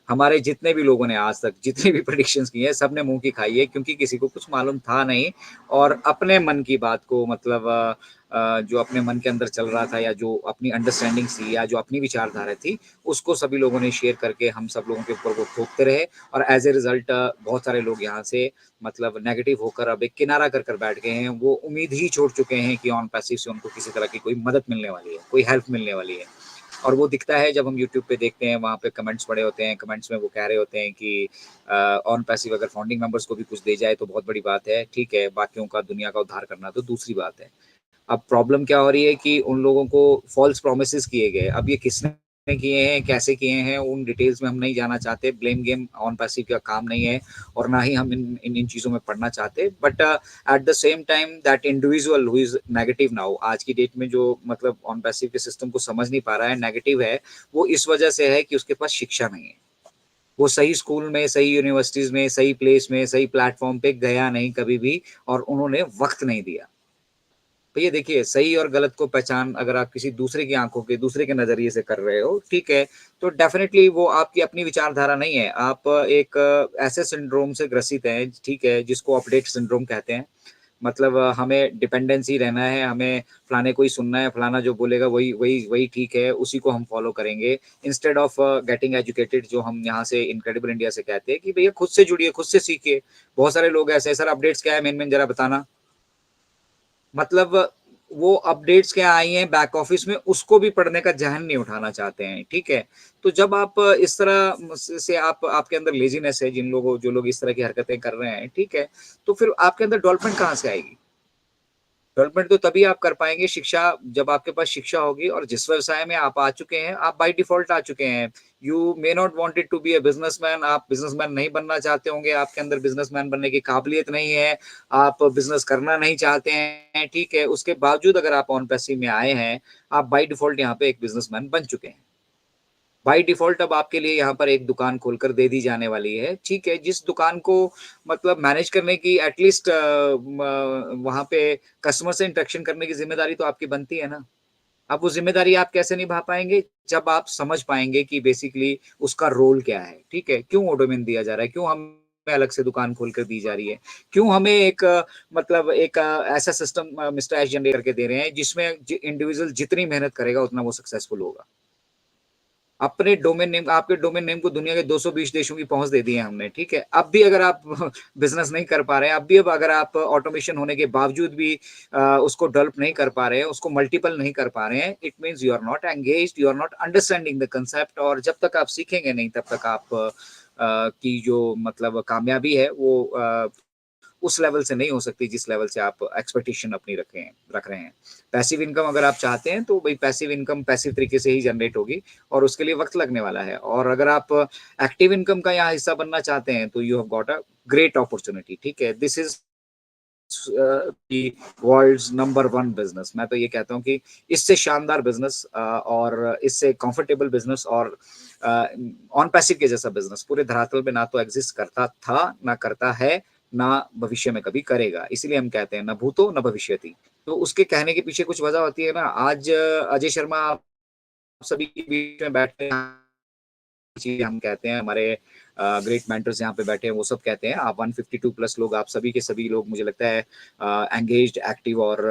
हमारे जितने भी लोगों ने आज तक जितनी भी प्रेडिक्शंस की है, सबने मुँह की खाई है, क्योंकि किसी को कुछ मालूम था नहीं, और अपने मन की बात को मतलब जो अपने मन के अंदर चल रहा था, या जो अपनी अंडरस्टैंडिंग थी, या जो अपनी विचारधारा थी, उसको सभी लोगों ने शेयर करके हम सब लोगों के ऊपर वो थोपते रहे, और एज़ ए रिज़ल्ट बहुत सारे लोग यहाँ से मतलब नेगेटिव होकर अब एक किनारा कर कर बैठ गए हैं। वो उम्मीद ही छोड़ चुके हैं कि ऑन पैसिव से उनको किसी तरह की कोई मदद मिलने वाली है, कोई हेल्प मिलने वाली है। और वो दिखता है जब हम यूट्यूब पे देखते हैं, वहाँ पे कमेंट्स पड़े होते हैं, कमेंट्स में वो कह रहे होते हैं कि ऑन पैसिव अगर फाउंडिंग मेंबर्स को भी कुछ दे जाए तो बहुत बड़ी बात है, ठीक है, बाकियों का दुनिया का उद्धार करना तो दूसरी बात है। अब प्रॉब्लम क्या हो रही है कि उन लोगों को फॉल्स प्रोमिसेस किए गए। अब ये किसने किए हैं, कैसे किए हैं, उन डिटेल्स में हम नहीं जाना चाहते। ब्लेम गेम ऑन पैसिव का काम नहीं है, और ना ही हम इन चीज़ों में पढ़ना चाहते। But at the same time that individual who is negative now, आज की डेट में जो मतलब ऑन पैसिव के सिस्टम को समझ नहीं पा रहा है, नेगेटिव है, वो इस वजह से है कि उसके पास शिक्षा नहीं है। वो सही स्कूल में, सही यूनिवर्सिटीज़ में, सही प्लेस में, सही प्लेटफ़ॉर्म पे गया नहीं कभी भी, और उन्होंने वक़्त नहीं दिया। तो ये देखिए, सही और गलत को पहचान अगर आप किसी दूसरे की आँखों के, दूसरे के नज़रिए से कर रहे हो, ठीक है, तो डेफ़िनेटली वो आपकी अपनी विचारधारा नहीं है। आप एक ऐसे सिंड्रोम से ग्रसित हैं, ठीक है, जिसको अपडेट सिंड्रोम कहते हैं। मतलब हमें डिपेंडेंसी रहना है, हमें फलाने को ही सुनना है, फलाना जो बोलेगा वही वही वही ठीक है, उसी को हम फ़ॉलो करेंगे। इंस्टेड ऑफ गेटिंग एजुकेटेड, जो हम यहाँ से इनक्रेडिबल इंडिया से कहते हैं कि भैया खुद से जुड़िए, खुद से सीखिए। बहुत सारे लोग ऐसे हैं, सर अपडेट्स क्या है मेन-मेन ज़रा बताना। मतलब वो अपडेट्स क्या आई हैं बैक ऑफिस में, उसको भी पढ़ने का ज़हन नहीं उठाना चाहते हैं, ठीक है? तो जब आप इस तरह से आप आपके अंदर लेज़ीनेस है, जिन लोगों जो लोग इस तरह की हरकतें कर रहे हैं, ठीक है? तो फिर आपके अंदर डेवलपमेंट कहाँ से आएगी? डेवलपमेंट तो तभी आप कर पाएँगे, शिक्षा जब आपके पास शिक्षा होगी, और जिस व्यवसाय में आप आ चुके हैं, आप बाय डिफ़ॉल्ट आ चुके हैं। You may not wanted to be a businessman, आप बिज़नेसमैन नहीं बनना चाहते होंगे, आपके अंदर बिज़नेसमैन बनने की काबिलियत नहीं है, आप बिज़नेस करना नहीं चाहते हैं, ठीक है? उसके बावजूद अगर आप ऑन पैसिव में आए हैं, आप बाय डिफ़ॉल्ट यहाँ पे एक बिज़नेसमैन बन चुके हैं। बाय डिफ़ॉल्ट अब आपके लिए यहाँ पर एक दुकान खोलकर दे दी जाने वाली है, ठीक है? जिस दुकान को मतलब मैनेज करने की एटलीस्ट वहाँ पे कस्टमर से इंटरेक्शन करने की ज़िम्मेदारी तो आपकी बनती है ना। अब वो ज़िम्मेदारी आप कैसे निभा पाएँगे? जब आप समझ पाएँगे कि बेसिकली उसका रोल क्या है, ठीक है? क्यों वो डोमेन दिया जा रहा है? क्यों हमें अलग से दुकान खोल कर दी जा रही है? क्यों हमें एक मतलब एक ऐसा सिस्टम मिस्टर एस जनरेट करके दे रहे हैं जिसमें इंडिविजुअल जितनी मेहनत करेगा उतना वो सक्सेसफुल होगा। अपने डोमेन नेम आपके डोमेन नेम को दुनिया के 220 देशों की पहुँच दे दी है हमने, ठीक है? अब भी अगर आप बिज़नेस नहीं कर पा रहे हैं, अब अगर आप ऑटोमेशन होने के बावजूद भी उसको डेवलप नहीं कर पा रहे हैं, उसको मल्टीपल नहीं कर पा रहे हैं, it means you are not engaged, you are not understanding the concept. और जब तक आप सीखेंगे नहीं, तब तक आप की जो मतलब कामयाबी है वो उस लेवल से नहीं हो सकती जिस लेवल से आप एक्सपेक्टेशन अपनी रख रहे हैं। पैसिव इनकम अगर आप चाहते हैं तो भाई पैसिव इनकम पैसिव तरीके से ही जनरेट होगी और उसके लिए वक्त लगने वाला है। और अगर आप एक्टिव इनकम का यहाँ हिस्सा बनना चाहते हैं तो you have got a great opportunity, ठीक है? This is world's number one business. मैं तो ये कहता हूँ कि इससे शानदार बिजनेस और इससे कंफर्टेबल बिजनेस और ऑन पैसिव के जैसा बिजनेस पूरे धरातल पे ना तो एग्जिस्ट करता था, ना करता है, ना भविष्य में कभी करेगा। इसीलिए हम कहते हैं न भूतो न भविष्यति। तो उसके कहने के पीछे कुछ वजह होती है ना। आज अजय शर्मा आप सभी के बीच में बैठे हैं, चीज़ हम कहते हैं, हमारे ग्रेट मेंटर्स यहाँ पे बैठे हैं, वो सब कहते हैं। आप 152 प्लस लोग, आप सभी के सभी लोग मुझे लगता है एंगेज्ड, एक्टिव और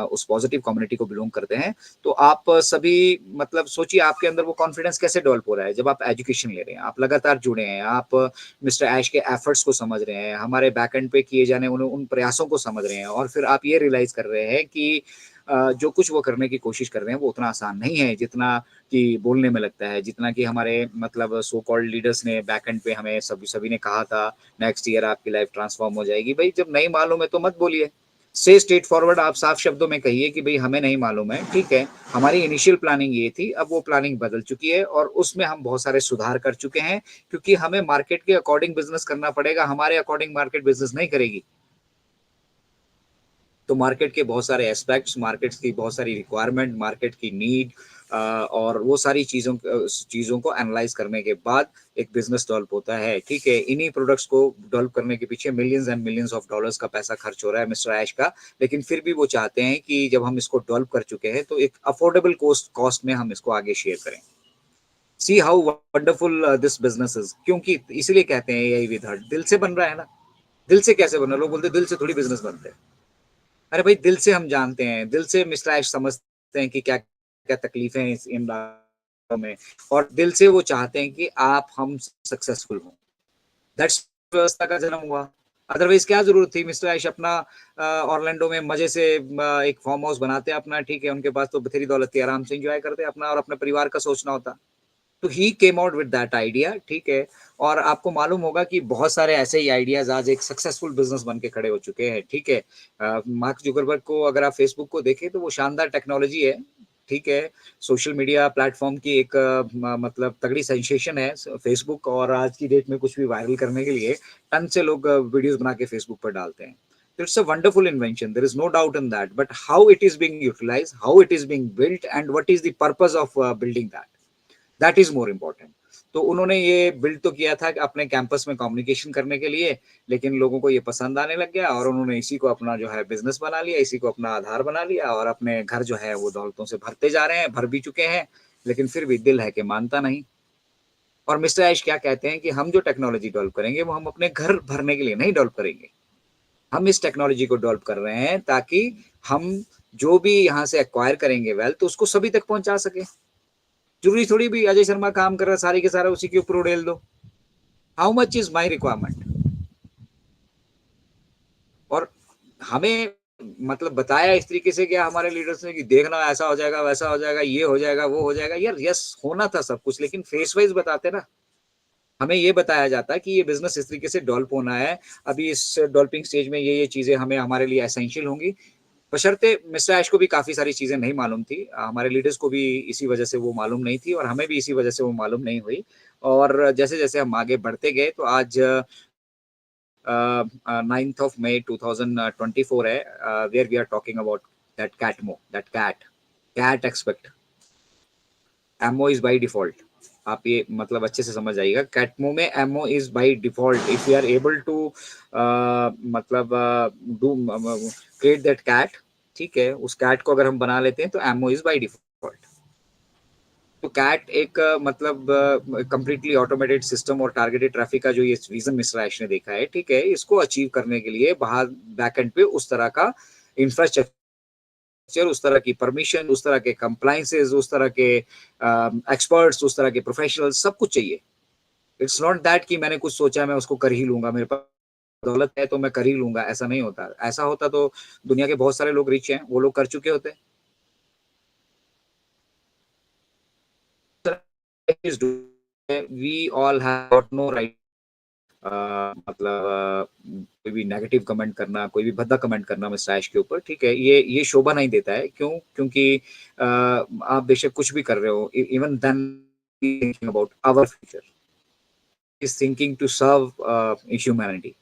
उस पॉजिटिव कम्युनिटी को बिलोंग करते हैं। तो आप सभी मतलब सोचिए आपके अंदर वो कॉन्फिडेंस कैसे डेवलप हो रहा है जब आप एजुकेशन ले रहे हैं, आप लगातार जुड़े हैं, आप मिस्टर ऐश के एफर्ट्स को समझ रहे हैं, हमारे बैक एंड पे किए जाने उन प्रयासों को समझ रहे हैं और फिर आप ये रियलाइज़ कर रहे हैं कि जो कुछ वो करने की कोशिश कर रहे हैं वो उतना आसान नहीं है जितना कि बोलने में लगता है, जितना कि हमारे मतलब सो कॉल्ड लीडर्स ने बैक एंड पे हमें सभी ने कहा था नेक्स्ट ईयर आपकी लाइफ ट्रांसफॉर्म हो जाएगी। भाई जब नहीं मालूम है तो मत बोलिए, से स्ट्रेट फॉरवर्ड आप साफ शब्दों में कहिए कि भाई हमें नहीं मालूम है, ठीक है? हमारी इनिशियल प्लानिंग ये थी, अब वो प्लानिंग बदल चुकी है और उसमें हम बहुत सारे सुधार कर चुके हैं क्योंकि हमें मार्केट के अकॉर्डिंग बिजनेस करना पड़ेगा, हमारे अकॉर्डिंग मार्केट बिजनेस नहीं करेगी। तो मार्केट के बहुत सारे एस्पेक्ट्स, मार्केट्स की बहुत सारी रिक्वायरमेंट, मार्केट की नीड और वो सारी चीज़ों को एनालाइज करने के बाद एक बिजनेस डेवलप होता है, ठीक है? इन्हीं प्रोडक्ट्स को डेवलप करने के पीछे millions and millions of dollars का पैसा खर्च हो रहा है मिस्टर ऐश का, लेकिन फिर भी वो चाहते हैं कि जब हम इसको डेवलप कर चुके हैं तो एक अफोर्डेबल कॉस्ट में हम इसको आगे शेयर करें। See how wonderful this business is, क्योंकि इसीलिए कहते हैं यही विद हार्ट, दिल से बन रहा है ना। दिल से कैसे बन रहा है? लोग बोलते हैं दिल से थोड़ी बिजनेस बनते हैं। अरे भाई दिल से हम जानते हैं, दिल से मिस्टर ऐश समझते हैं कि क्या क्या तकलीफें हैं इन बातों में और दिल से वो चाहते हैं कि आप हम सक्सेसफुल हों। दैट्स व्यवस्था का जन्म हुआ। अदरवाइज क्या जरूरत थी? मिस्टर ऐश अपना ऑर्लैंडो में मजे से एक फार्म हाउस बनाते अपना, ठीक है? उनके पास तो बथेरी दौलत थी, आराम से एंजॉय करते अपना और अपने परिवार का सोचना होता। तो he came out with that idea, ठीक है? और आपको मालूम होगा कि बहुत सारे ऐसे ही आइडियाज आज एक सक्सेसफुल बिजनेस बन के खड़े हो चुके हैं, ठीक है? मार्क जुकरबर्ग को अगर आप फेसबुक को देखें तो वो शानदार टेक्नोलॉजी है, ठीक है? सोशल मीडिया प्लेटफॉर्म की एक मतलब तगड़ी सेंसेशन है फेसबुक और आज की डेट में कुछ भी वायरल करने के लिए टन से लोग वीडियोस बना के फेसबुक पर डालते हैं। It's a wonderful invention. There is no doubt in that. But how it is being utilized, how it is being built, and what is the purpose of building that? That is more important. तो उन्होंने ये build तो किया था कि अपने campus में communication करने के लिए, लेकिन लोगों को ये पसंद आने लग गया और उन्होंने इसी को अपना जो है बिजनेस बना लिया, इसी को अपना आधार बना लिया और अपने घर जो है वो दौलतों से भरते जा रहे हैं, भर भी चुके हैं, लेकिन फिर भी दिल है कि मानता नहीं। और मिस्टर ऐश क्या कहते हैं कि हम जो टेक्नोलॉजी डेवलप करेंगे वो हम अपने घर भरने के लिए नहीं डेवलप करेंगे, हम इस टेक्नोलॉजी को डेवलप कर रहे हैं ताकि हम जो भी यहाँ से एक्वायर करेंगे वेल्थ तो उसको सभी तक पहुंचा सके। जरूरी थोड़ी भी अजय शर्मा काम कर रहा है सारी के सारा उसी के ऊपर उड़ेल दो। How much is my requirement? और हमें मतलब बताया इस तरीके से क्या हमारे लीडर्स ने कि देखना ऐसा हो जाएगा, वैसा हो जाएगा, ये हो जाएगा, वो हो जाएगा। यार यस होना था सब कुछ, लेकिन फेस वाइज बताते ना। हमें ये बताया जाता है कि ये बिजनेस इस तरीके से डेवलप होना है, अभी इस डेवलपिंग स्टेज में ये चीजें हमें हमारे लिए एसेंशियल होंगी। बशर्ते मिस्टर ऐश को भी काफी सारी चीजें नहीं मालूम थी, हमारे लीडर्स को भी इसी वजह से वो मालूम नहीं थी और हमें भी इसी वजह से वो मालूम नहीं हुई। और जैसे जैसे हम आगे बढ़ते गए तो आज 9th of May 2024 है, where we are talking about that catmo, that cat expect MO is by default. आप ये मतलब अच्छे से समझ जाइएगा, कैटमो में MO is by default. If you are able to मतलब डू क्रिएट दैट कैट, ठीक है? उस कैट को अगर हम बना लेते हैं तो एमओ इज बाय डिफॉल्ट। तो कैट एक मतलब कंप्लीटली ऑटोमेटेड सिस्टम और टारगेटेड ट्रैफिक का जो ये रीजन मिस्टर ऐश ने देखा है, ठीक है? इसको अचीव करने के लिए बाहर बैक एंड पे उस तरह का इंफ्रास्ट्रक्चर उस तरह की परमिशन, उस तरह के कंप्लायंसेस, उस तरह के एक्सपर्ट्स, उस तरह के प्रोफेशनल्स, सब कुछ चाहिए। इट्स नॉट दैट कि मैंने कुछ सोचा मैं उसको कर ही लूंगा, मेरे पास दौलत है तो मैं कर ही लूंगा, ऐसा नहीं होता। ऐसा होता तो दुनिया के बहुत सारे लोग रिच हैं, वो लोग कर चुके होते। We all have got no right, मतलब कोई भी नेगेटिव कमेंट करना, कोई भी भद्दा कमेंट करना मिस्टर ऐश के ऊपर, ठीक है, ये शोभा नहीं देता है। क्यों? क्योंकि आप बेशक कुछ भी कर रहे हो, even then thinking about our future, is thinking to serve humanity.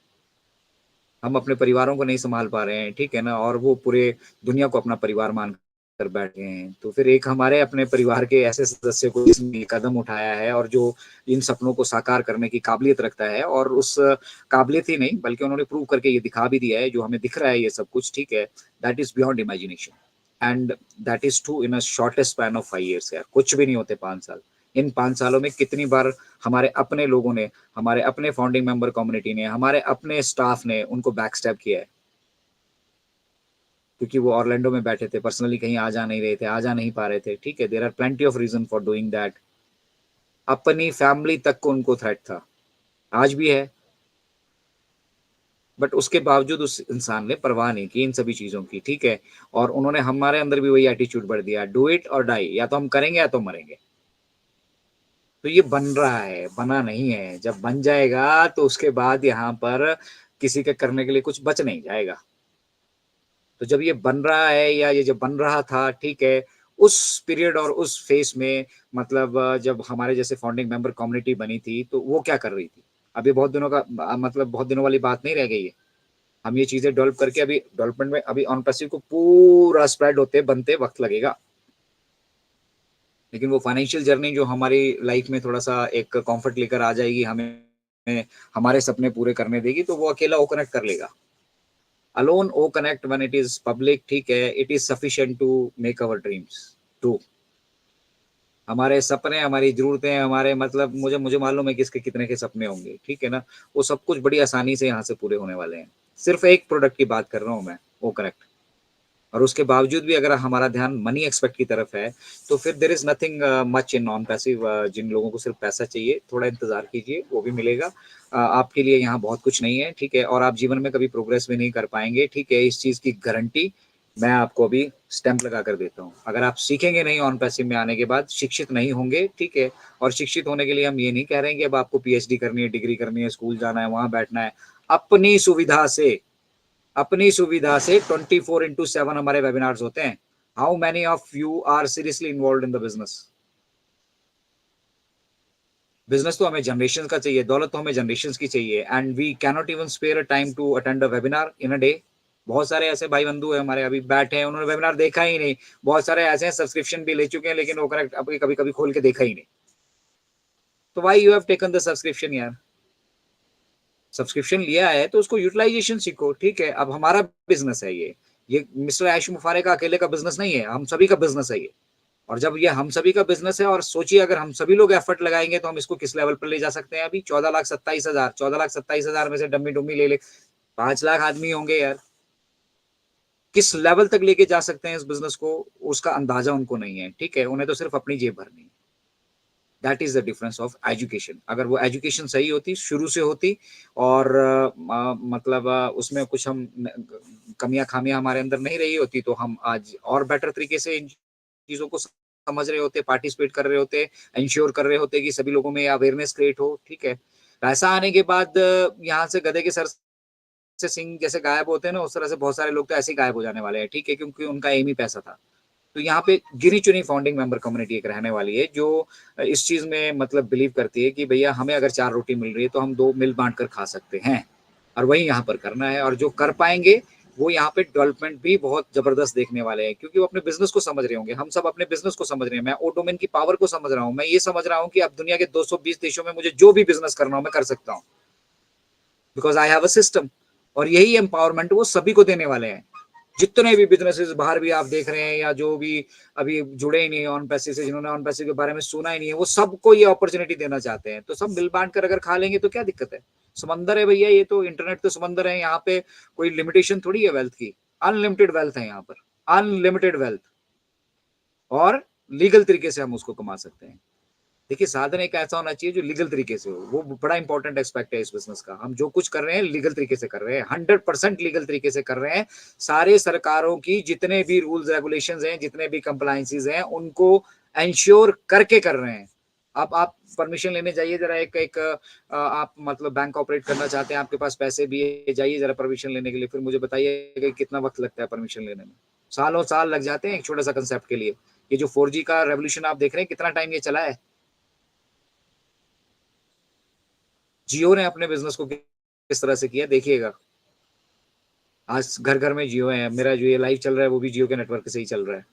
हम अपने परिवारों को नहीं संभाल पा रहे हैं, ठीक है ना, और वो पूरे दुनिया को अपना परिवार मान कर बैठे हैं। तो फिर एक हमारे अपने परिवार के ऐसे सदस्य को जिसने कदम उठाया है और जो इन सपनों को साकार करने की काबिलियत रखता है, और उस काबिलियत ही नहीं बल्कि उन्होंने प्रूव करके ये दिखा भी दिया है, जो हमें दिख रहा है ये सब कुछ, ठीक है, that is beyond imagination. And that is true in a shortest span of 5 years। यार कुछ भी नहीं होते 5 साल। इन 5 सालों में कितनी बार हमारे अपने लोगों ने, हमारे अपने फाउंडिंग मेंबर कम्युनिटी ने, हमारे अपने स्टाफ ने उनको बैकस्टैब किया है, क्योंकि वो ऑरलैंडो में बैठे थे, पर्सनली कहीं आ जा नहीं रहे थे, आ जा नहीं पा रहे थे, ठीक है। There are plenty of reason for doing that. अपनी फैमिली तक को उनको थ्रेट था, आज भी है, बट उसके बावजूद उस इंसान ने परवाह नहीं की इन सभी चीजों की, ठीक है। और उन्होंने हमारे अंदर भी वही एटीट्यूड भर दिया, डू इट और डाई, या तो हम करेंगे या तो मरेंगे। तो ये बन रहा है, बना नहीं है। जब बन जाएगा तो उसके बाद यहाँ पर किसी के करने के लिए कुछ बच नहीं जाएगा। तो जब ये बन रहा है, या ये जब बन रहा था, ठीक है, उस पीरियड और उस फेस में, मतलब जब हमारे जैसे फाउंडिंग मेंबर कम्युनिटी बनी थी, तो वो क्या कर रही थी? अभी बहुत दिनों का मतलब बहुत दिनों वाली बात नहीं रह गई है। हम ये चीजें डेवलप करके, अभी डेवलपमेंट में, अभी ऑन पैसिव को पूरा स्प्रेड होते बनते वक्त लगेगा। लेकिन वो फाइनेंशियल जर्नी जो हमारी लाइफ में थोड़ा सा एक कंफर्ट लेकर आ जाएगी, हमें हमारे सपने पूरे करने देगी, तो वो अकेला वो कनेक्ट कर लेगा। Alone O connect when it is public, ठीक है, it is sufficient to make our dreams true. हमारे सपने, हमारी जरूरतें, हमारे मतलब मुझे मुझे मालूम है कि इसके कितने के सपने होंगे, ठीक है ना, वो सब कुछ बड़ी आसानी से यहाँ से पूरे होने वाले हैं। सिर्फ एक प्रोडक्ट की बात कर रहा हूँ मैं, ओ कनेक्ट। और उसके बावजूद भी अगर हमारा ध्यान मनी एक्सपेक्ट की तरफ है, तो फिर there is nothing much in non passive. जिन लोगों को सिर्फ पैसा चाहिए, थोड़ा इंतजार कीजिए, वो भी मिलेगा। आपके लिए यहाँ बहुत कुछ नहीं है, ठीक है, और आप जीवन में कभी प्रोग्रेस भी नहीं कर पाएंगे, ठीक है, इस चीज की गारंटी मैं आपको अभी स्टैंप लगा कर देता हूँ। अगर आप सीखेंगे नहीं ऑन पैसिव में आने के बाद, शिक्षित नहीं होंगे, ठीक है, और शिक्षित होने के लिए हम ये नहीं कह रहे हैं कि अब आपको पीएचडी करनी है, डिग्री करनी है, स्कूल जाना है, वहां बैठना है। अपनी सुविधा से, अपनी सुविधा से 24/7 हमारे वेबिनार्स होते हैं। How many of you are seriously involve in the business? Business तो हमें जनरेशन का चाहिए, दौलत तो हमें जनरेशन की चाहिए, and we cannot even spare a time to attend a webinar in a day. बहुत सारे ऐसे भाई बंधु है हमारे अभी बैठे हैं, उन्होंने वेबिनार देखा ही नहीं। बहुत सारे ऐसे हैं सब्सक्रिप्शन भी ले चुके हैं, लेकिन वो करेक्ट अभी कभी कभी खोल के देखा ही नहीं। तो why you have taken the subscription यार? सब्सक्रिप्शन लिया है तो उसको यूटिलाइजेशन सीखो, ठीक है। अब हमारा बिजनेस है ये मिस्टर ऐश मुफारे का अकेले का बिजनेस नहीं है, हम सभी का बिजनेस है ये। और जब ये हम सभी का बिजनेस है, और सोचिए अगर हम सभी लोग एफर्ट लगाएंगे तो हम इसको किस लेवल पर ले जा सकते हैं। अभी 14,27,000, 14,27,000 में से डम्मी डुम्मी ले ले 5 लाख आदमी होंगे यार। किस लेवल तक लेके जा सकते हैं इस बिजनेस को, उसका अंदाजा उनको नहीं है, ठीक है। उन्हें तो सिर्फ अपनी जेब भरनी है। That is the difference of education. अगर वो एजुकेशन सही होती, शुरू से होती, और मतलब उसमें कुछ हम कमियां खामियां हमारे अंदर नहीं रही होती, तो हम आज और बेटर तरीके से इन चीजों को समझ रहे होते, पार्टिसिपेट कर रहे होते, इंश्योर कर रहे होते कि सभी लोगों में अवेयरनेस क्रिएट हो, ठीक है। पैसा आने के बाद यहाँ से गधे के सर से सिंह जैसे गायब होते हैं ना, उस तरह से बहुत सारे लोग तो ऐसे ही गायब हो जाने वाले हैं, ठीक है, क्योंकि उनका एम ही पैसा था। तो यहाँ पे गिनी चुनी फाउंडिंग मेंबर कम्युनिटी एक रहने वाली है, जो इस चीज में मतलब बिलीव करती है कि भैया हमें अगर 4 रोटी मिल रही है तो हम 2 मिल बांट कर खा सकते हैं, और वही यहाँ पर करना है। और जो कर पाएंगे वो यहाँ पे डेवलपमेंट भी बहुत जबरदस्त देखने वाले हैं, क्योंकि वो अपने बिजनेस को समझ रहे होंगे। हम सब अपने बिजनेस को समझ रहे हैं। मैं ओ डोमेन की पावर को समझ रहा हूँ। मैं ये समझ रहा हूँ कि अब दुनिया के 220 देशों में मुझे जो भी बिजनेस करना हो मैं कर सकता हूँ, because I have a system. और यही एम्पावरमेंट वो सभी को देने वाले हैं। जितने भी बिजनेसेस बाहर भी आप देख रहे हैं, या जो भी अभी जुड़े ही नहीं ऑन पैसे से, जिन्होंने ऑन पैसे के बारे में सुना ही नहीं है, वो सबको ये अपॉर्चुनिटी देना चाहते हैं। तो सब मिल बांट कर अगर खा लेंगे तो क्या दिक्कत है? समंदर है भैया, ये तो इंटरनेट तो समंदर है। यहाँ पे कोई लिमिटेशन थोड़ी है वेल्थ की, अनलिमिटेड वेल्थ है यहाँ पर, अनलिमिटेड वेल्थ, और लीगल तरीके से हम उसको कमा सकते हैं। देखिए, साधन एक ऐसा होना चाहिए जो लीगल तरीके से हो, वो बड़ा इंपॉर्टेंट एस्पेक्ट है इस बिजनेस का। हम जो कुछ कर रहे हैं लीगल तरीके से कर रहे हैं, 100% लीगल तरीके से कर रहे हैं। सारे सरकारों की जितने भी रूल्स रेगुलेशंस हैं, जितने भी कंप्लायंसेस हैं, उनको एंश्योर करके कर रहे हैं। अब आप परमिशन लेने जाइए जरा, एक आप मतलब बैंक ऑपरेट करना चाहते हैं, आपके पास पैसे भी है, जाइए जरा परमिशन लेने के लिए, फिर मुझे बताइए कि कितना वक्त लगता है परमिशन लेने में। सालों साल लग जाते हैं एक छोटा सा कंसेप्ट के लिए। ये जो 4G का रेवोल्यूशन आप देख रहे हैं, कितना टाइम ये चला है। जियो ने अपने बिजनेस को किस तरह से किया देखिएगा। आज घर घर में जियो है, मेरा जो ये लाइव चल रहा है वो भी जियो के नेटवर्क से ही चल रहा है।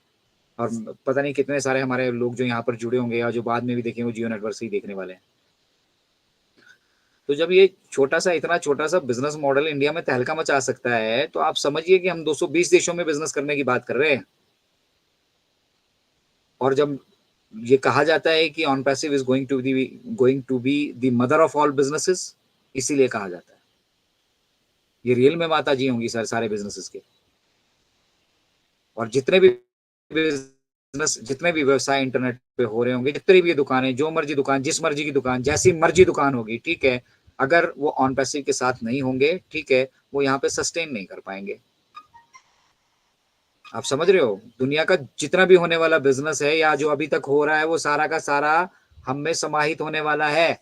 और पता नहीं कितने सारे हमारे लोग जो यहाँ पर जुड़े होंगे या जो बाद में भी देखेंगे वो जियो नेटवर्क से ही देखने वाले हैं। तो जब ये छोटा सा, इतना छोटा सा बिजनेस मॉडल इंडिया में तहलका मचा सकता है, तो आप समझिए कि हम 220 देशों में बिजनेस करने की बात कर रहे हैं। और जब ये कहा जाता है कि on passive is going to be the mother of all businesses, इसीलिए कहा जाता है। ये रियल में माता जी होंगी सर सारे बिजनेसेस के। और जितने भी बिजनेस, जितने भी व्यवसाय इंटरनेट पे हो रहे होंगे, जितनी भी दुकानें, जो मर्जी दुकान, जिस मर्जी की दुकान, जैसी मर्जी दुकान होगी, ठीक है, अगर वो ऑन पैसिव के साथ नहीं होंगे, ठीक है, वो यहाँ पे सस्टेन नहीं कर पाएंगे। आप समझ रहे हो, दुनिया का जितना भी होने वाला बिजनेस है या जो अभी तक हो रहा है, वो सारा का सारा हम में समाहित होने वाला है।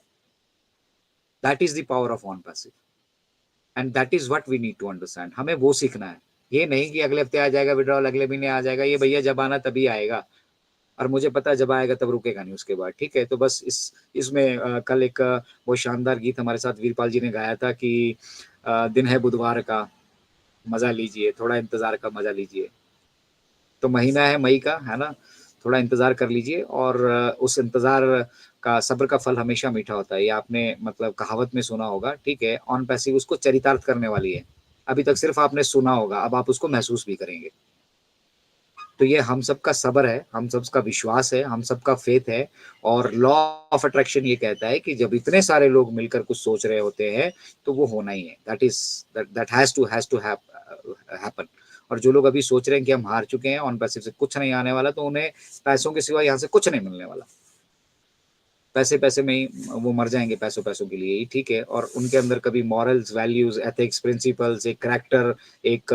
That is the power of on passive, and that is what we need to understand. हमें वो सीखना है। ये नहीं कि अगले हफ्ते आ जाएगा विड्रॉल, अगले महीने आ जाएगा, ये भैया जब आना तभी आएगा, और मुझे पता है जब आएगा तब रुकेगा नहीं उसके बाद, ठीक है। तो बस इसमें कल एक वो शानदार गीत हमारे साथ वीरपाल जी ने गाया था कि दिन है बुधवार का, मजा लीजिए, थोड़ा इंतजार का मजा लीजिए। तो महीना है मई का, है ना, थोड़ा इंतजार कर लीजिए, और उस इंतजार का, सब्र का फल हमेशा मीठा होता है। ये आपने मतलब कहावत में सुना होगा, ठीक है। ऑन पैसिव उसको चरितार्थ करने वाली है। अभी तक सिर्फ आपने सुना होगा, अब आप उसको महसूस भी करेंगे। तो ये हम सबका सब्र है, हम सबका विश्वास है, हम सबका फेथ है। और लॉ ऑफ अट्रैक्शन ये कहता है कि जब इतने सारे लोग मिलकर कुछ सोच रहे होते हैं, तो वो होना ही है। That has to happen. और जो लोग अभी सोच रहे हैं कि हम हार चुके हैं, ऑन पैसिव से कुछ नहीं आने वाला, तो उन्हें पैसों के सिवा यहाँ से कुछ नहीं मिलने वाला। पैसे पैसे में ही वो मर जाएंगे, पैसों पैसों के लिए ही, ठीक है। और उनके अंदर कभी मॉरल्स, वैल्यूज, एथिक्स, प्रिंसिपल्स, एक करैक्टर, एक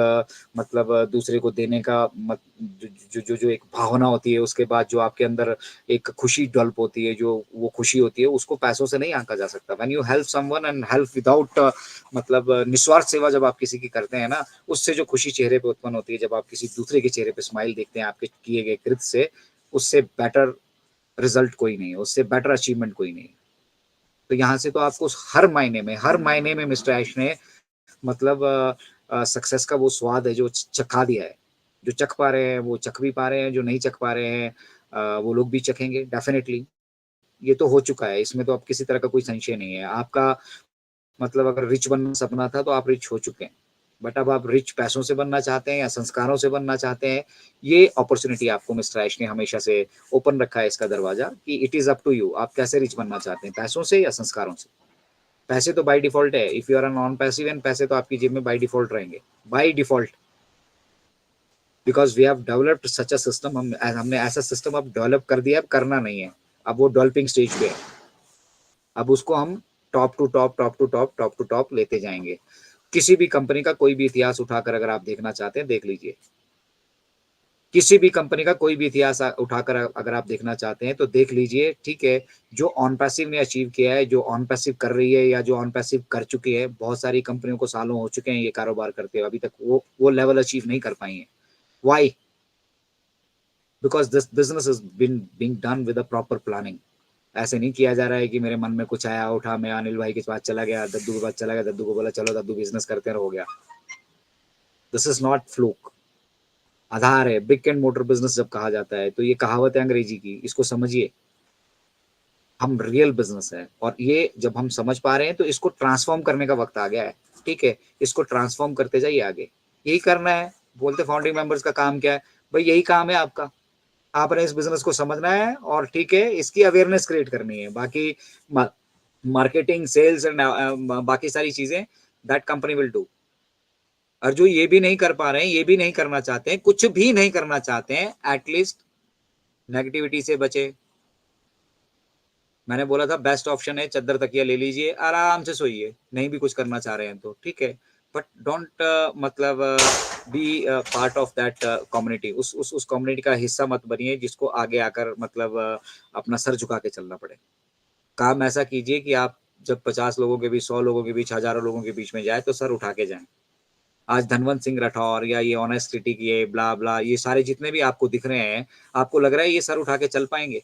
मतलब दूसरे को देने का जो एक भावना होती है, उसके बाद जो आपके अंदर एक खुशी डेवलप होती है, जो वो खुशी होती है, उसको पैसों से नहीं आंका जा सकता। When you help someone and help without मतलब निस्वार्थ सेवा जब आप किसी की करते हैं ना, उससे जो खुशी चेहरे पे उत्पन्न होती है, जब आप किसी दूसरे के चेहरे पे स्माइल देखते हैं आपके किए गए कृत्य से, उससे बेटर रिजल्ट कोई नहीं है, उससे बेटर अचीवमेंट कोई नहीं है। तो यहाँ से तो आपको हर महीने में मिस्टर ऐश ने मतलब सक्सेस का वो स्वाद है जो चखा दिया है। जो चख पा रहे हैं वो चख भी पा रहे हैं, जो नहीं चख पा रहे हैं वो लोग भी चखेंगे डेफिनेटली। ये तो हो चुका है, इसमें तो अब किसी तरह का कोई संशय नहीं है। आपका मतलब अगर रिच बनना सपना था तो आप रिच हो चुके हैं। बट अब आप रिच पैसों से बनना चाहते हैं या संस्कारों से बनना चाहते हैं, ये अपॉर्चुनिटी आपको मिस्टर ऐश ने हमेशा से ओपन रखा है, इसका दरवाजा, कि it is up to you, आप कैसे रिच बनना चाहते हैं, पैसों से या संस्कारों से। पैसे तो बाय डिफॉल्ट है, if you are non passive and पैसे तो आपकी जेब में बाय डिफॉल्ट रहेंगे, by default. Because we have developed such a system, हमने ऐसा सिस्टम अब डेवलप कर दिया, अब करना नहीं है, अब वो डेवलपिंग स्टेज पे है। अब उसको हम top to top, top to top, top to top लेते जाएंगे। किसी भी कंपनी का कोई भी इतिहास उठाकर अगर आप देखना चाहते हैं, देख लीजिए। किसी भी कंपनी का कोई भी इतिहास उठाकर अगर आप देखना चाहते हैं तो देख लीजिए, ठीक है। जो ऑन पैसिव ने अचीव किया है, जो ऑन पैसिव कर रही है, या जो ऑन पैसिव कर चुकी है, बहुत सारी कंपनियों को सालों हो चुके हैं ये कारोबार करते हुए, अभी तक वो लेवल अचीव नहीं कर पाई है। Why? Because this business is being done with a proper planning. ऐसे नहीं किया जा रहा है कि मेरे मन में कुछ आया, उठा, मैं अनिल भाई के पास चला गया, दद्दू के पास चला गया, दद्दू को बोला चलो दद्दू बिजनेस करते हैं, हो गया। This is not fluke. आधार है। ब्रिक एंड मोटर बिजनेस जब कहा जाता है तो ये कहावत है अंग्रेजी की, इसको समझिए। हम रियल बिजनेस है, और ये जब हम समझ पा रहे हैं तो इसको ट्रांसफॉर्म करने का वक्त आ गया है, ठीक है। इसको ट्रांसफॉर्म करते जाइए आगे, यही करना है। बोलते फाउंडिंग मेंबर्स का काम क्या है? भाई यही काम है आपका। आपने इस बिजनेस को समझना है और ठीक है, इसकी अवेयरनेस क्रिएट करनी है। बाकी मार्केटिंग, सेल्स एंड बाकी सारी चीजें दैट कंपनी विल डू। और जो ये भी नहीं कर पा रहे हैं, ये भी नहीं करना चाहते हैं, कुछ भी नहीं करना चाहते हैं, एटलीस्ट नेगेटिविटी से बचें। मैंने बोला था बेस्ट ऑप्शन है चद्दर तकिया ले लीजिए, आराम से सोइए, नहीं भी कुछ करना चाह रहे हैं तो, ठीक है? बट डोंट मतलब be part of that community, उस कम्युनिटी का हिस्सा मत बनिए जिसको आगे आकर मतलब अपना सर झुका के चलना पड़े। काम ऐसा कीजिए कि आप जब 50 लोगों के बीच, 100 लोगों के बीच, हज़ारों लोगों के बीच में जाएँ तो सर उठा के जाएँ। आज धनवंत सिंह राठौर या ये ऑनेस्टिटी की ये ब्ला-ब्ला ये सारे जितने भी आपको दिख रहे हैं, आपको लग रहा है ये सर उठा के चल पाएँगे?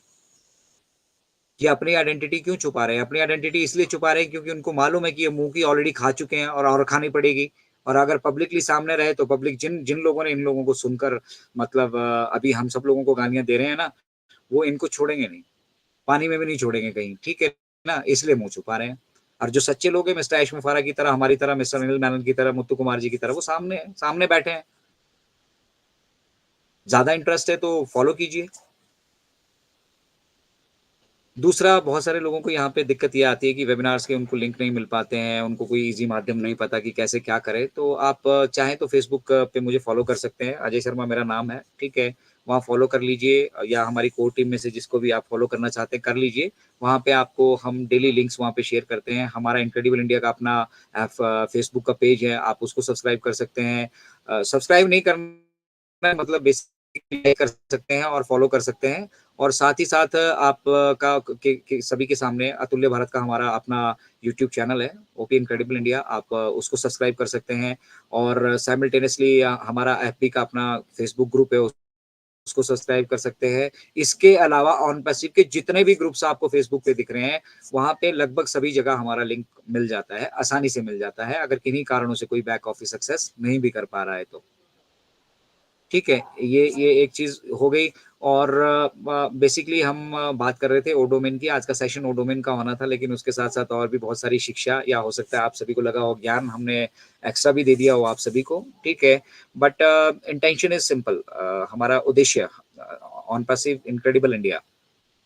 ये अपनी आइडेंटिटी क्यों छुपा रहे हैं? अपनी आइडेंटिटी इसलिए छुपा रहे हैं क्योंकि उनको मालूम है कि ये मुँह की ऑलरेडी खा चुके हैं और खानी पड़ेगी। और अगर पब्लिकली सामने रहे तो पब्लिक जिन जिन लोगों ने इन लोगों को सुनकर मतलब अभी हम सब लोगों को गालियाँ दे रहे हैं ना, वो इनको छोड़ेंगे नहीं। पानी में भी नहीं छोड़ेंगे कहीं, ठीक है ना? इसलिए मुँह छुपा रहे हैं। और जो सच्चे लोग हैं मिस्टर ऐश मुफारा की तरह, हमारी तरह, मिस्टर अनिल मेनन की तरह, मुत्तू कुमार जी की तरह, वो सामने हैं, सामने बैठे हैं। ज़्यादा इंटरेस्ट है तो फॉलो कीजिए। दूसरा, बहुत सारे लोगों को यहाँ पे दिक्कत ये आती है कि वेबिनार्स के उनको लिंक नहीं मिल पाते हैं, उनको कोई ईज़ी माध्यम नहीं पता कि कैसे क्या करें। तो आप चाहें तो फ़ेसबुक पे मुझे फ़ॉलो कर सकते हैं, अजय शर्मा मेरा नाम है, ठीक है? वहाँ फ़ॉलो कर लीजिए या हमारी कोर टीम में से जिसको भी आप फ़ॉलो करना चाहते हैं, कर लीजिए। वहाँ पे आपको हम डेली लिंक्स वहाँ पे शेयर करते हैं। हमारा इनक्रेडिबल इंडिया का अपना फ़ेसबुक का पेज है, आप उसको सब्सक्राइब कर सकते हैं। सब्सक्राइब नहीं करना है मतलब बेसिकली कर सकते हैं और फ़ॉलो कर सकते हैं। और साथ ही साथ आप का के सभी के सामने अतुल्य भारत का हमारा अपना यूट्यूब चैनल है, ओपी इनक्रेडिबल इंडिया, आप उसको सब्सक्राइब कर सकते हैं और साइमल्टेनियसली हमारा एफबी का अपना फेसबुक ग्रुप है, उसको सब्सक्राइब कर सकते हैं। इसके अलावा ऑन पैसिव के जितने भी ग्रुप्स आपको फेसबुक पे दिख रहे हैं, वहाँ पे लगभग सभी जगह हमारा लिंक मिल जाता है, आसानी से मिल जाता है, अगर किन्हीं कारणों से कोई बैक ऑफिस एक्सेस नहीं भी कर पा रहा है तो। ठीक है, ये एक चीज़ हो गई और बेसिकली हम बात कर रहे थे ओडोमेन की, आज का सेशन ओडोमेन का होना था, लेकिन उसके साथ-साथ और भी बहुत सारी शिक्षा या हो सकता है आप सभी को लगा हो ज्ञान हमने एक्स्ट्रा भी दे दिया हो आप सभी को, ठीक है। बट इंटेंशन इज़ सिंपल हमारा उद्देश्य on passive incredible India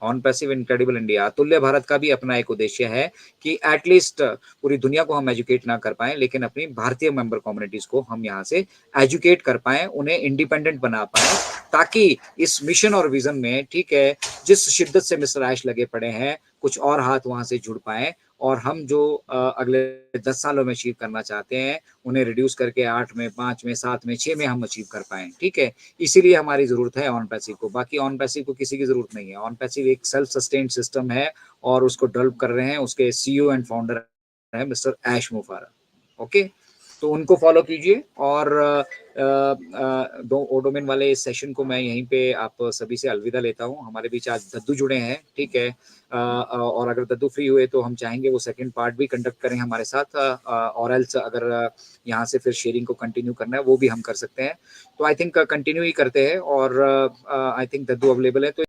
on passive incredible India अतुल्य भारत का भी अपना एक उद्देश्य है कि एटलीस्ट पूरी दुनिया को हम एजुकेट ना कर पाएँ, लेकिन अपनी भारतीय मेंबर कम्युनिटीज़ को हम यहाँ से एजुकेट कर पाएँ, उन्हें इंडिपेंडेंट बना पाएँ, ताकि इस मिशन और विज़न में, ठीक है, जिस शिद्दत से मिस्टर ऐश लगे पड़े हैं, कुछ और हाथ वहाँ से जुड़ पाएँ और हम जो अगले 10 सालों में अचीव करना चाहते हैं, उन्हें रिड्यूस करके 8 में, 5 में, 7 में, 6 में हम अचीव कर पाएँ, ठीक है? इसीलिए हमारी ज़रूरत है ऑन पैसिव को, बाकी ऑन पैसिव को किसी की ज़रूरत नहीं है। ऑन पैसिव एक सेल्फ सस्टेन्ड सिस्टम है और उसको डेवलप कर रहे हैं, उसके सीईओ एंड फाउंडर हैं मिस्टर ऐश मुफारा, ओके? तो उनको फ़ॉलो कीजिए और डोमेन वाले इस सेशन को मैं यहीं पे आप सभी से अलविदा लेता हूँ। हमारे बीच आज दद्दू जुड़े हैं, ठीक है? और अगर दद्दू फ्री हुए तो हम चाहेंगे वो सेकंड पार्ट भी कंडक्ट करें हमारे साथ और एल्स अगर यहाँ से फिर शेयरिंग को कंटिन्यू करना है, वो भी हम कर सकते हैं। तो आई थिंक कंटिन्यू ही करते हैं और आई थिंक दद्दू अवेलेबल है तो